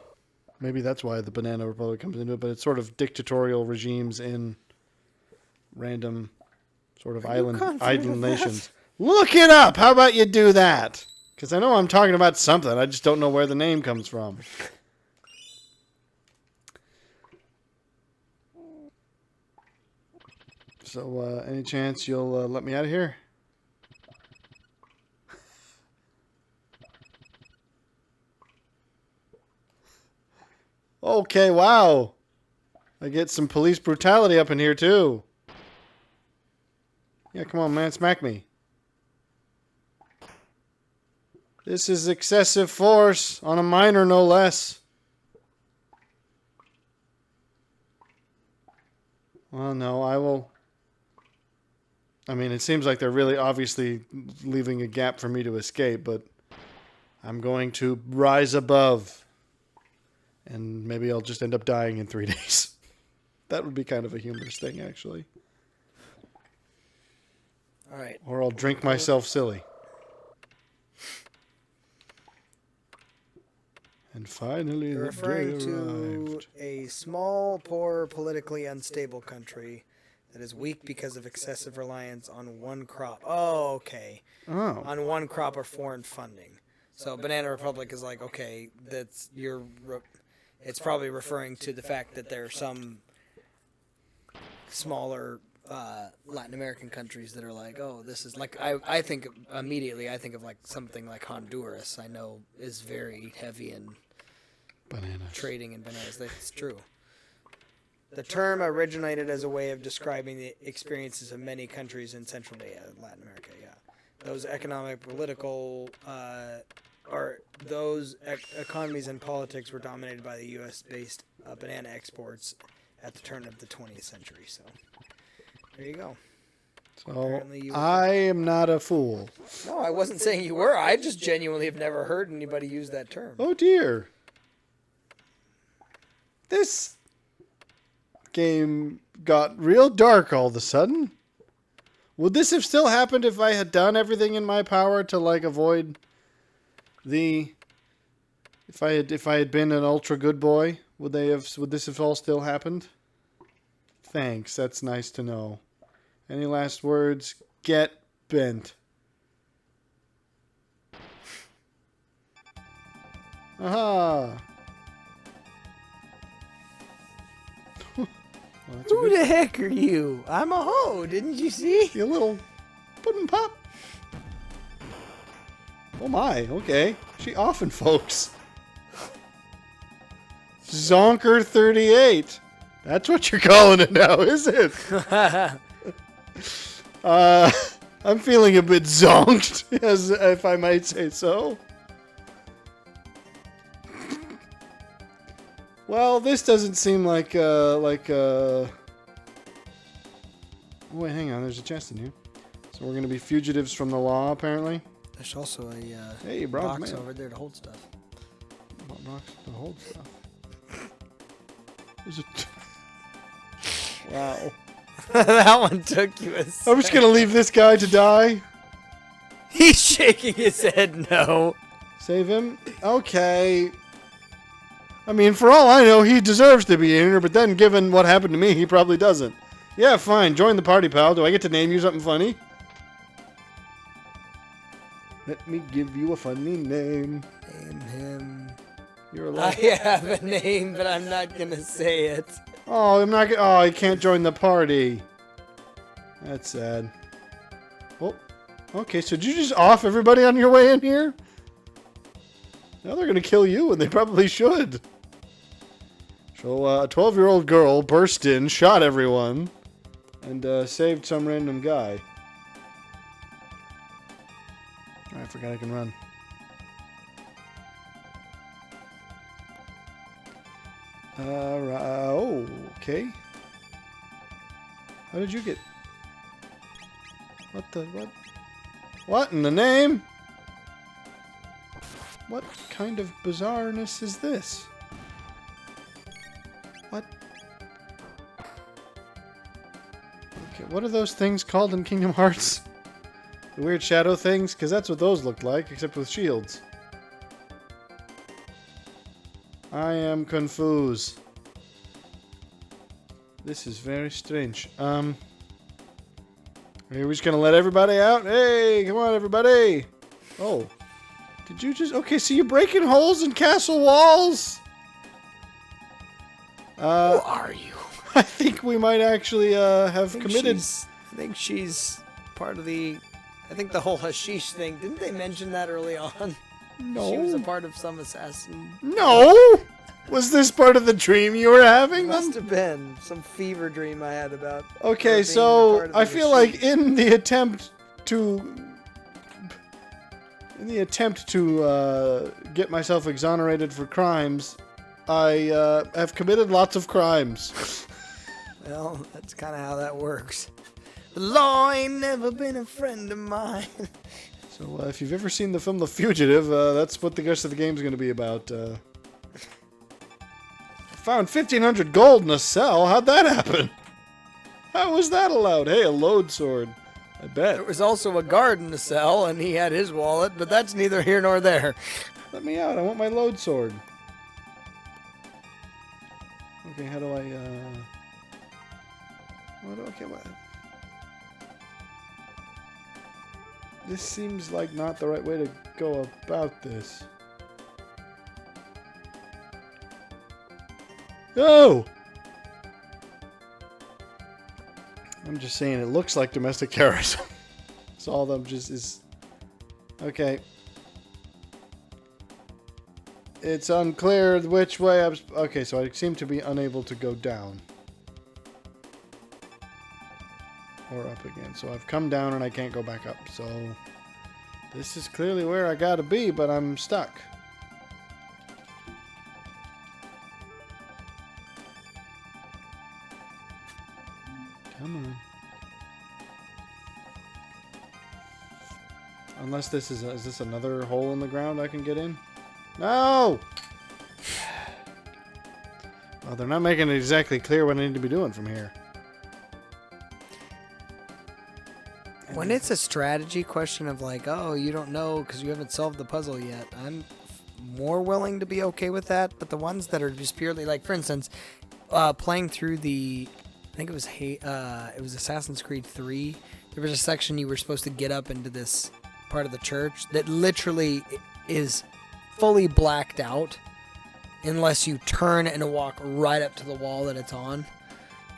maybe that's why the Banana Republic comes into it, but it's sort of dictatorial regimes in random sort of island nations. Look it up! How about you do that? Because I know I'm talking about something. I just don't know where the name comes from. So, any chance you'll let me out of here? Okay, wow. I get some police brutality up in here, too. Yeah, come on, man. Smack me. This is excessive force on a minor, no less. Well, no, I will... I mean, it seems like they're really obviously leaving a gap for me to escape, but I'm going to rise above. And maybe I'll just end up dying in 3 days. That would be kind of a humorous thing, actually. All right. Or I'll drink myself silly. And finally, You're the referring day to arrived. a small, poor, politically unstable country that is weak because of excessive reliance on one crop. Oh, okay. Oh. On one crop or foreign funding. So Banana Republic is like, okay, it's probably referring to the fact that there are some smaller Latin American countries that are like, oh, this is like, I think immediately I think of like something like Honduras. I know is very heavy in Bananas. trading in bananas. That's true. The term originated as a way of describing the experiences of many countries in Central Latin America. Yeah, those economic, political, or those economies and politics were dominated by the U.S.-based banana exports at the turn of the 20th century. So there you go. So I am not a fool. No, I wasn't saying you were. I just genuinely have never heard anybody use that term. Oh dear. This game got real dark all of a sudden. Would this have still happened if I had done everything in my power to like avoid the if I had been an ultra good boy? Would this have all still happened? Thanks, that's nice to know. Any last words? Get bent. Aha! Well, Who the heck are you? I'm a hoe, didn't you see? You little puddin' pop. Oh my, okay. She often, folks. Zonker 38. That's what you're calling it now, is it? I'm feeling a bit zonked, as if I might say so. Well, this doesn't seem like oh, wait, hang on. There's a chest in here. So we're gonna be fugitives from the law, apparently. There's also a Hey, box over there to hold stuff. What box to hold stuff? There's a. Wow. That one took you a second. I'm just gonna leave this guy to die. He's shaking his head no. Save him. Okay. I mean, for all I know, he deserves to be in here, but then given what happened to me, he probably doesn't. Yeah, fine. Join the party, pal. Do I get to name you something funny? Let me give you a funny name. Name him. You're I alive. have a name, but I'm not gonna say it. Oh, I'm not. Oh, I can't join the party. That's sad. Oh, Okay, so did you just off everybody on your way in here? Now they're gonna kill you, and they probably should. So, a 12-year-old girl burst in, shot everyone, and saved some random guy. I forgot I can run. Oh, okay. How did you get... What the... What? What in the name? What kind of bizarreness is this? What? Okay, what are those things called in Kingdom Hearts? The weird shadow things? Because that's what those look like, except with shields. I am confused. This is very strange. Are we just gonna let everybody out? Hey, come on, everybody! Oh. Did you just... Okay, so you're breaking holes in castle walls? Who are you? I think we might actually have committed... I think she's part of the... I think the whole hashish thing. Didn't they mention that early on? No. She was a part of some assassin. No! Was this part of the dream you were having? Must have been some fever dream I had about... Okay, so I feel like in the attempt to... get myself exonerated for crimes, I have committed lots of crimes. Well, that's kind of how that works. The law ain't never been a friend of mine. So if you've ever seen the film The Fugitive, that's what the rest of the game's going to be about. I found 1,500 gold in a cell. How'd that happen? How was that allowed? Hey, a load sword. I bet. There was also a guard in the cell, and he had his wallet, but that's neither here nor there. Let me out. I want my load sword. Okay, how do I, what? This seems like not the right way to go about this. Oh! I'm just saying it looks like domestic terrorism. So all of them just is... Okay. It's unclear which way I'm... Okay, so I seem to be unable to go down. Or up again. So I've come down and I can't go back up. So this is clearly where I gotta be, but I'm stuck. Come on. Unless this is this another hole in the ground I can get in? No! Well, they're not making it exactly clear what I need to be doing from here. When it's a strategy question of like, oh, you don't know because you haven't solved the puzzle yet, I'm more willing to be okay with that. But the ones that are just purely like, for instance, playing through the, I think it was Assassin's Creed 3. There was a section you were supposed to get up into this part of the church that literally is fully blacked out unless you turn and walk right up to the wall that it's on.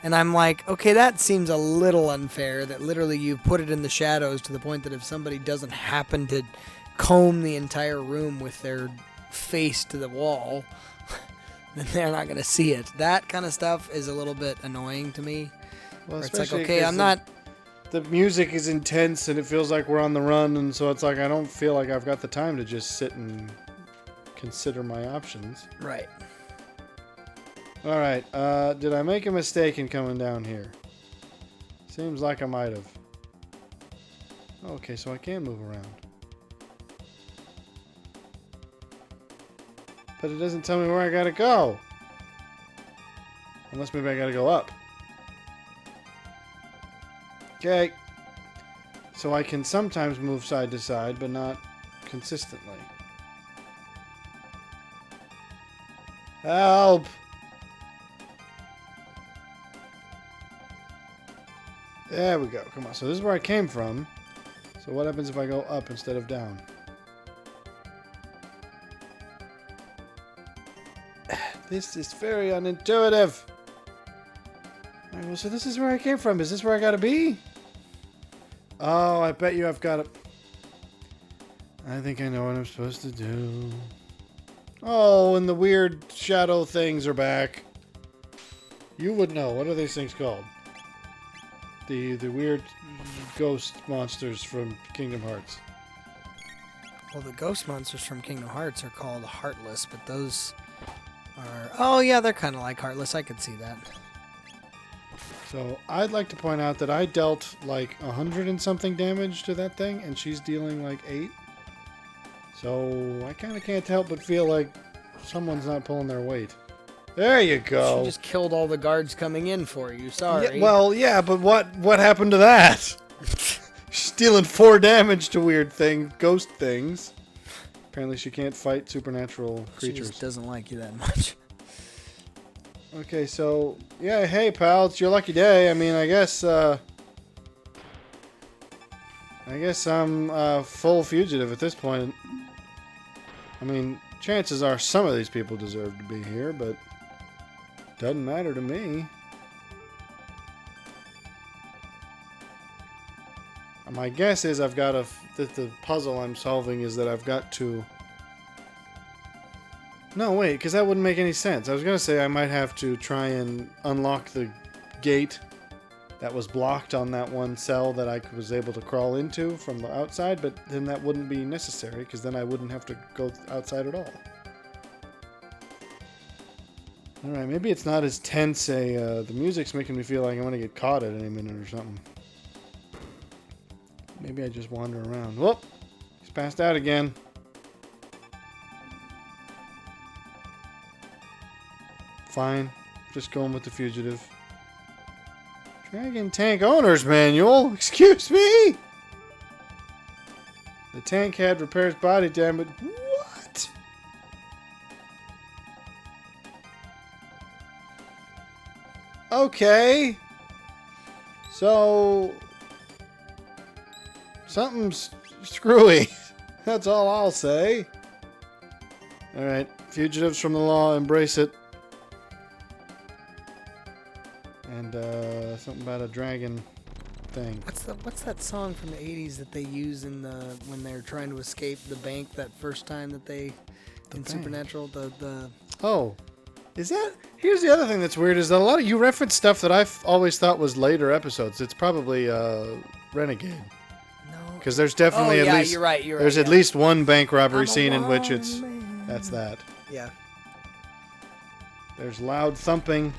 And I'm like, okay, that seems a little unfair that literally you put it in the shadows to the point that if somebody doesn't happen to comb the entire room with their face to the wall, then they're not going to see it. That kind of stuff is a little bit annoying to me. Well, it's like, okay, I'm not... The music is intense and it feels like we're on the run, and so it's like I don't feel like I've got the time to just sit and consider my options. Right. Alright, did I make a mistake in coming down here? Seems like I might have. Okay, so I can move around. But it doesn't tell me where I gotta go. Unless maybe I gotta go up. Okay. So I can sometimes move side to side, but not consistently. Help! There we go. Come on. So this is where I came from. So what happens if I go up instead of down? This is very unintuitive. Alright, well, so this is where I came from. Is this where I gotta be? Oh, I bet you I've got it. I think I know what I'm supposed to do. Oh, and the weird shadow things are back. You would know. What are these things called? The weird ghost monsters from Kingdom Hearts. Well, the ghost monsters from Kingdom Hearts are called Heartless, but those are... Oh, yeah, they're kind of like Heartless. I could see that. So, I'd like to point out that I dealt like 100 and something damage to that thing, and she's dealing like 8. So, I kind of can't help but feel like someone's not pulling their weight. There you go. She just killed all the guards coming in for you. Sorry. Yeah, well, yeah, but what happened to that? She's dealing 4 damage to weird things, ghost things. Apparently she can't fight supernatural creatures. She just doesn't like you that much. Okay, so, yeah, hey, pal, it's your lucky day. I mean, I guess I'm full fugitive at this point. I mean, chances are some of these people deserve to be here, but doesn't matter to me. My guess is I've got that the puzzle I'm solving is that I've got to... No, wait, because that wouldn't make any sense. I was going to say I might have to try and unlock the gate that was blocked on that one cell that I was able to crawl into from the outside, but then that wouldn't be necessary, because then I wouldn't have to go outside at all. Alright, maybe it's not as tense the music's making me feel like I'm going to get caught at any minute or something. Maybe I just wander around. Whoop! He's passed out again. Fine. Just going with the fugitive. Dragon Tank Owner's Manual? Excuse me? The tank head repairs body damage. What? Okay. So... something's screwy. That's all I'll say. Alright. Fugitives from the law, embrace it. And, something about a dragon thing. What's that song from the 80s that they use in when they're trying to escape the bank that first time that they... in Supernatural, the... Oh. Is that... Here's the other thing that's weird, is that a lot of... You reference stuff that I've always thought was later episodes. It's probably, Renegade. No. Because there's definitely at least... you're right, There's at least one bank robbery scene in which it's... Man. That's that. Yeah. There's loud thumping.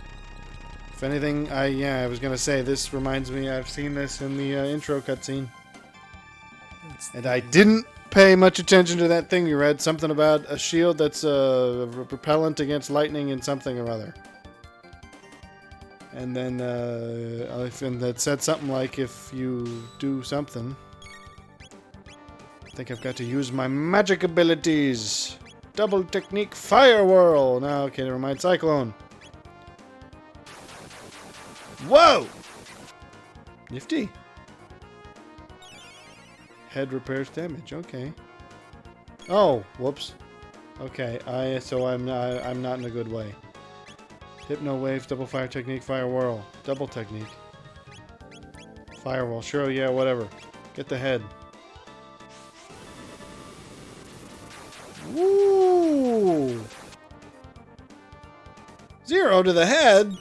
If anything, I was going to say, this reminds me, I've seen this in the intro cutscene. And I didn't pay much attention to that thing you read. Something about a shield that's repellent against lightning and something or other. And then that said something like, if you do something... I think I've got to use my magic abilities. Double technique fire whirl. Now, okay, never mind. Cyclone. Whoa! Nifty. Head repairs damage. Okay. Oh, whoops. Okay, so I'm not in a good way. Hypno wave, double fire technique, fire whirl, double technique. Fire whirl. Sure, yeah, whatever. Get the head. Woo! 0 to the head.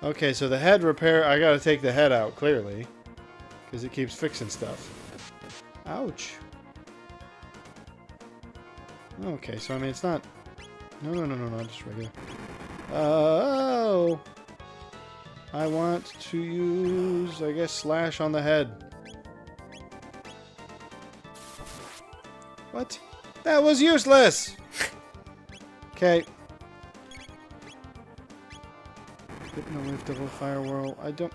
Okay, so the head repair... I gotta take the head out, clearly. Because it keeps fixing stuff. Ouch. Okay, so I mean, it's not... No, just regular. Oh! I want to use, I guess, slash on the head. What? That was useless! Okay. Hypno wave, double fire whirl. I don't...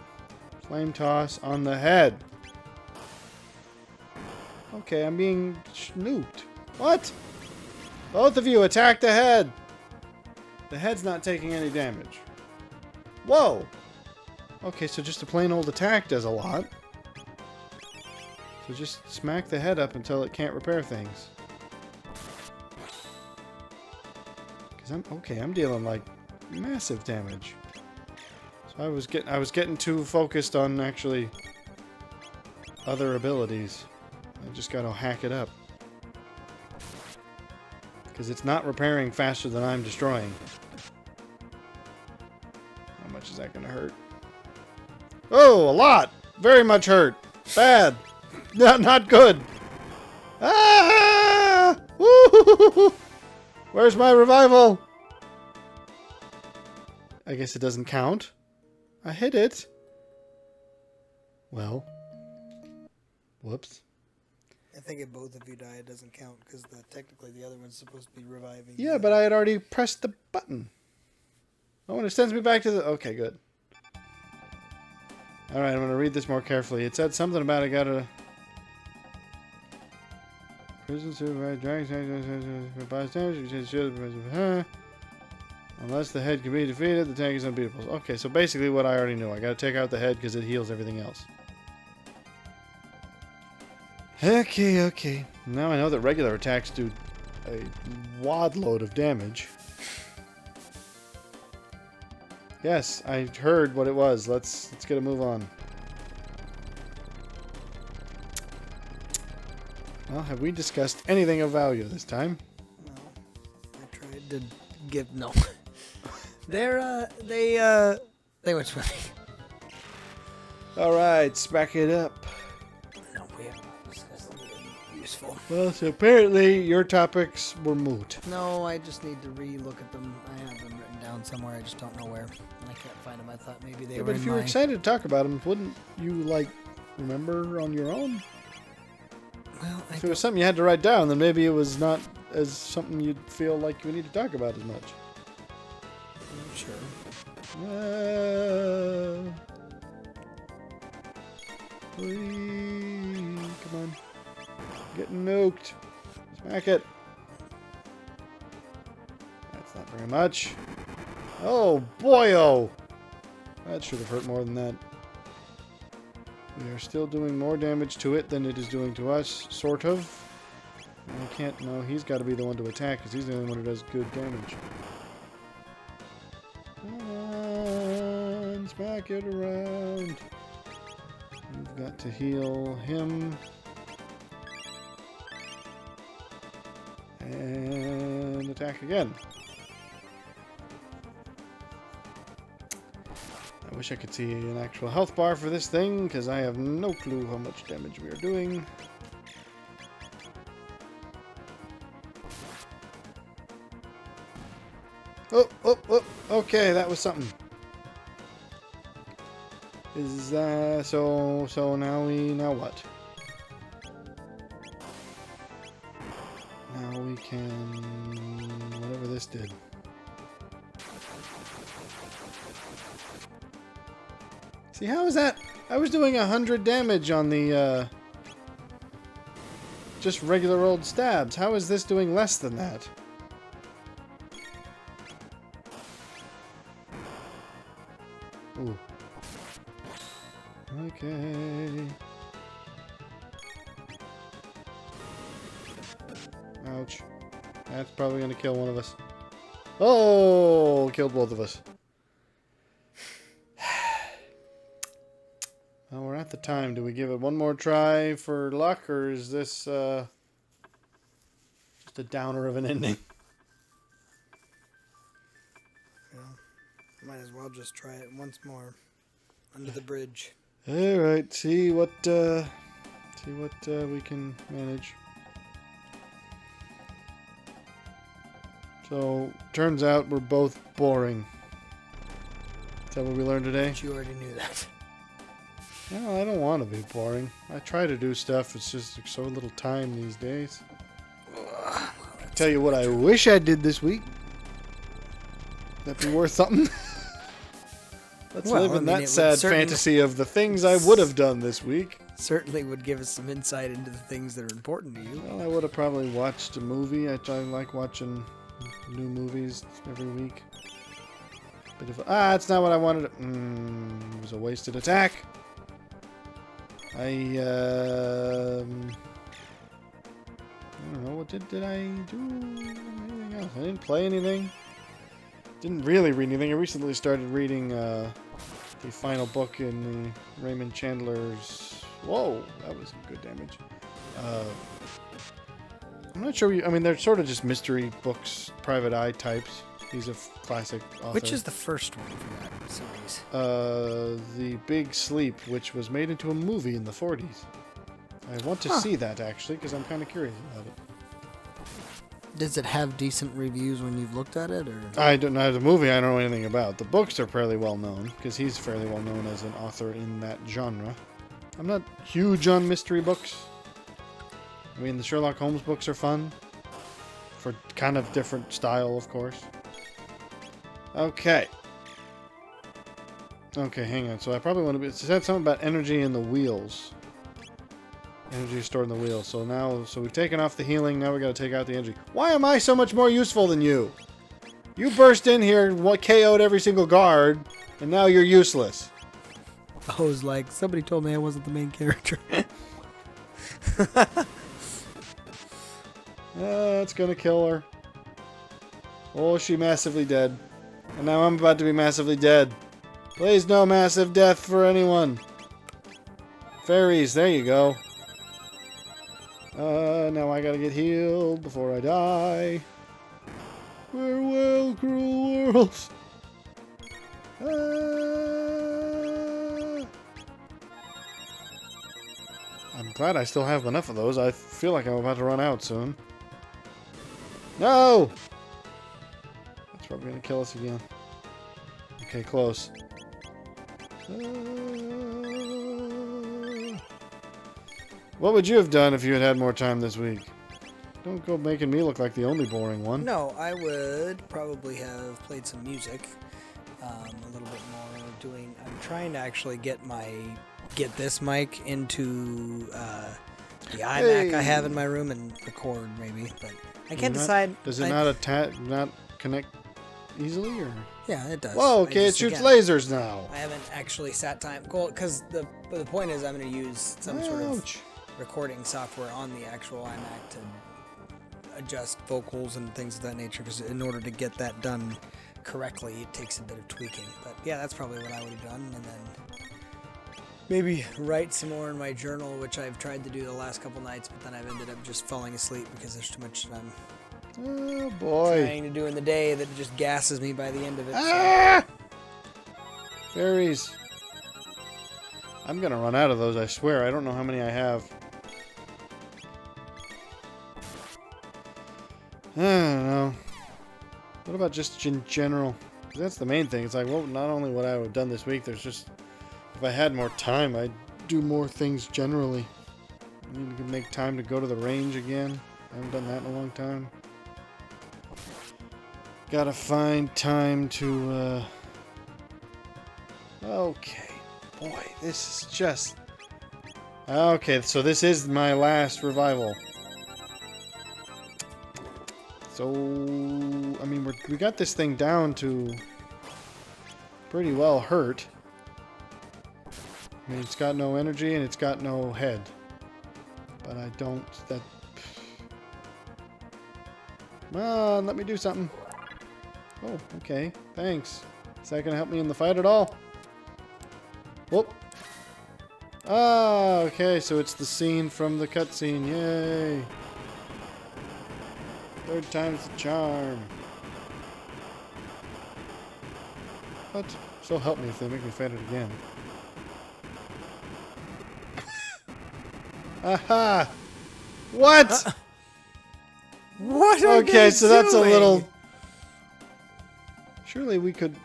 Flame toss on the head. Okay, I'm being snooped. What? Both of you attack the head! The head's not taking any damage. Whoa! Okay, so just a plain old attack does a lot. So just smack the head up until it can't repair things. Because I'm dealing like massive damage. So I was getting too focused on actually other abilities. I just gotta hack it up. Because it's not repairing faster than I'm destroying. How much is that gonna hurt? Oh, a lot! Very much hurt. Bad. Not good. Ah! Woo! Where's my revival? I guess it doesn't count. I hit it. Well. Whoops. I think if both of you die, it doesn't count because technically the other one's supposed to be reviving. Yeah, but I had already pressed the button. Oh, and it sends me back to the... Okay, good. Alright, I'm going to read this more carefully. It said something about I gotta... Prison supervised drags damage. Unless the head can be defeated, the tank is unbeatable. Okay, so basically what I already knew. I gotta take out the head because it heals everything else. Okay. Now I know that regular attacks do a wadload of damage. Yes, I heard what it was. Let's get a move on. Well, have we discussed anything of value this time? No. I tried to give... No. They went swimming. Alright, smack it up. No, we haven't discussed anything useful. Well, so apparently your topics were moot. No, I just need to re-look at them. I have them written down somewhere. I just don't know where. I can't find them. I thought maybe they were But in if you were my... excited to talk about them, wouldn't you, like, remember on your own? Well, If it was something you had to write down, then maybe it was not as something you'd feel like you would need to talk about as much. Sure. Please, come on. Getting nuked. Smack it. That's not very much. Oh, boy-oh. That should have hurt more than that. We are still doing more damage to it than it is doing to us, sort of. I can't... No, he's got to be the one to attack, because he's the only one who does good damage. Come on, smack it around. We've got to heal him. And attack again. I wish I could see an actual health bar for this thing, because I have no clue how much damage we are doing. Oh, okay, that was something. Is so now what? Now we can whatever this did. See, how is that? I was doing 100 damage on the just regular old stabs. How is this doing less than that? Ooh. Okay. Ouch. That's probably going to kill one of us. Oh, killed both of us. Well, we're at the time. Do we give it one more try for luck, or is this just a downer of an ending? Might as well just try it once more. Under the bridge. Alright, see what we can manage. So, turns out we're both boring. Is that what we learned today? But you already knew that. No, I don't want to be boring. I try to do stuff, it's just so little time these days. Well, Tell you what I wish I did this week. That'd be worth something. Let's live in that sad fantasy of the things I would have done this week. Certainly would give us some insight into the things that are important to you. Well, I would have probably watched a movie. I like watching new movies every week. But if it's not what I wanted. It was a wasted attack. I don't know. What did I do? Anything else? I didn't play anything. Didn't really read anything. I recently started reading the final book in the Raymond Chandler's Whoa, that was good damage. I'm not sure. I mean, they're sort of just mystery books, private eye types. He's a classic author. Which is the first one for that series? The Big Sleep, which was made into a movie in the 40s. I want to see that, actually, because I'm kind of curious about it. Does it have decent reviews when you've looked at it? Or I don't know. The movie I don't know anything about. The books are fairly well known, because he's fairly well known as an author in that genre. I'm not huge on mystery books. I mean, the Sherlock Holmes books are fun. For kind of different style, of course. Okay. Okay, hang on. So I probably want to be... It said something about energy in the wheels. Energy stored in the wheels. So now... So we've taken off the healing. Now we got to take out the energy. Why am I so much more useful than you? You burst in here, KO'd every single guard, and now you're useless. I was like, somebody told me I wasn't the main character. It's gonna kill her. Oh, she massively dead. And now I'm about to be massively dead. Please, no massive death for anyone. Fairies, there you go. Now I gotta get healed before I die. Farewell, cruel world. I'm glad I still have enough of those. I feel like I'm about to run out soon. No! That's probably going to kill us again. Okay, close. What would you have done if you had had more time this week? Don't go making me look like the only boring one. No, I would probably have played some music. A little bit more doing... I'm trying to actually get this mic into the iMac I have in my room and record maybe, but I can't decide. Does it not connect easily, or? Yeah, it does. Whoa, okay, it shoots lasers now. I haven't actually sat time because the point is I'm going to use some sort of recording software on the actual iMac to adjust vocals and things of that nature, because in order to get that done correctly it takes a bit of tweaking. But yeah, that's probably what I would have done, and then maybe write some more in my journal, which I've tried to do the last couple nights, but then I've ended up just falling asleep because there's too much that I'm trying to do in the day that just gasses me by the end of it. Ah! Fairies. I'm gonna run out of those, I swear. I don't know how many I have. I don't know. What about just in general? 'Cause that's the main thing. It's like, well, not only what I would have done this week, there's just... If I had more time, I'd do more things generally. I need to make time to go to the range again. I haven't done that in a long time. Gotta find time to, Okay. Boy, this is just... Okay, so this is my last revival. So, I mean, we got this thing down to pretty well hurt. I mean, it's got no energy and it's got no head. But I don't... Come on, let me do something. Oh, okay. Thanks. Is that going to help me in the fight at all? Whoop. Ah, okay, so it's the scene from the cutscene. Yay. Third time's the charm. What? So help me if they make me fight it again. Aha! What? What are Okay, they so that's a doing? little... Surely we could...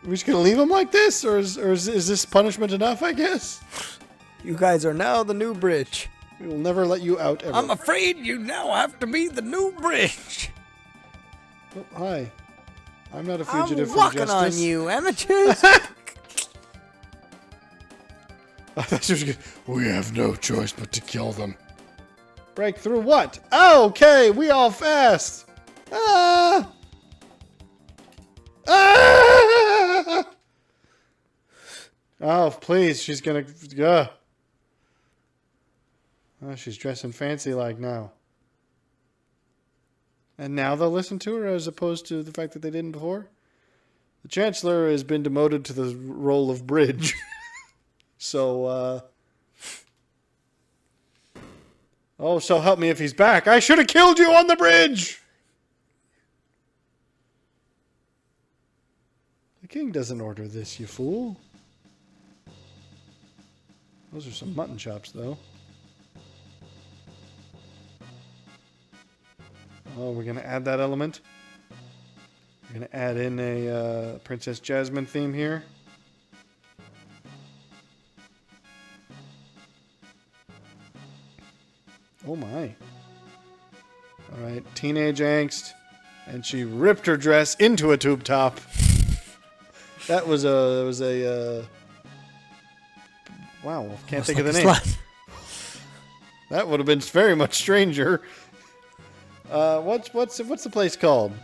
Are we just gonna leave him like this? Or is this punishment enough, I guess? You guys are now the new bridge. We will never let you out ever. I'm afraid you now have to be the new bridge. Oh, hi. I'm not a fugitive I'm from walking justice. on you, amateurs. I thought you were gonna... We have no choice but to kill them. Break through what? Oh, okay, we all fast. Ah! Ah! Oh, please, she's gonna... Oh, she's dressing fancy like now. And now they'll listen to her as opposed to the fact that they didn't before? The Chancellor has been demoted to the role of bridge. So, oh, so help me if he's back. I should have killed you on the bridge! The king doesn't order this, you fool. Those are some mutton chops, though. Oh, we're going to add that element. We're going to add in a Princess Jasmine theme here. Oh my. Alright, teenage angst. And she ripped her dress into a tube top. That was a wow, can't think of the name. That would have been very much stranger. What's the place called?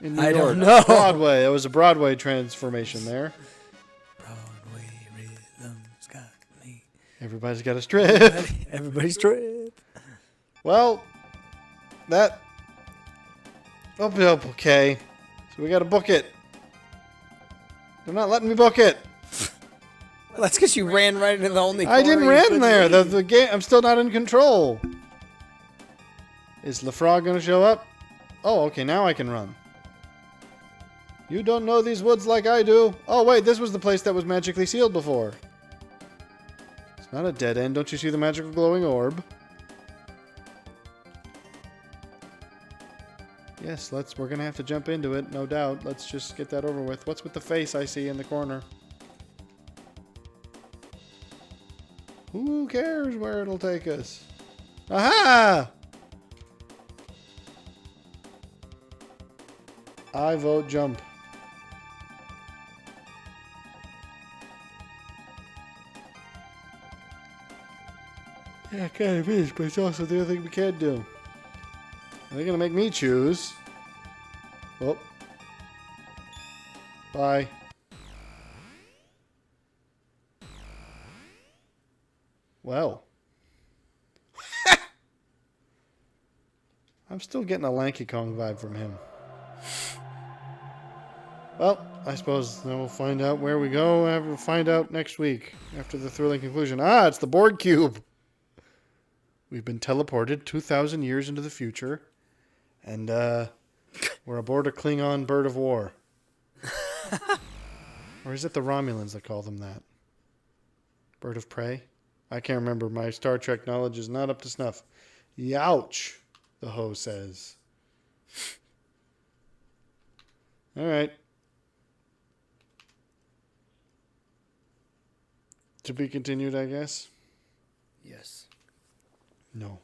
In New York. Don't know. Broadway. It was a Broadway transformation there. Broadway rhythms got me. Everybody's got a strip. Everybody's strip. Well, that. Oh, okay. So we got to book it. They're not letting me book it. Well, that's because you ran right into the only. I didn't run there. The game. I'm still not in control. Is LaFrog going to show up? Oh, okay. Now I can run. You don't know these woods like I do. Oh, wait. This was the place that was magically sealed before. It's not a dead end. Don't you see the magical glowing orb? Yes, we're going to have to jump into it, no doubt. Let's just get that over with. What's with the face I see in the corner? Who cares where it'll take us? Aha! I vote jump. Yeah, it kind of is, but it's also the other thing we can't do. They're going to make me choose. Oh. Bye. Well. I'm still getting a Lanky Kong vibe from him. Well, I suppose then we'll find out where we go. We'll find out next week after the thrilling conclusion. Ah, it's the Borg Cube. We've been teleported 2,000 years into the future. And we're aboard a Klingon bird of war. Or is it the Romulans that call them that? Bird of prey? I can't remember. My Star Trek knowledge is not up to snuff. Youch, the hoe says. All right. To be continued, I guess? Yes. No.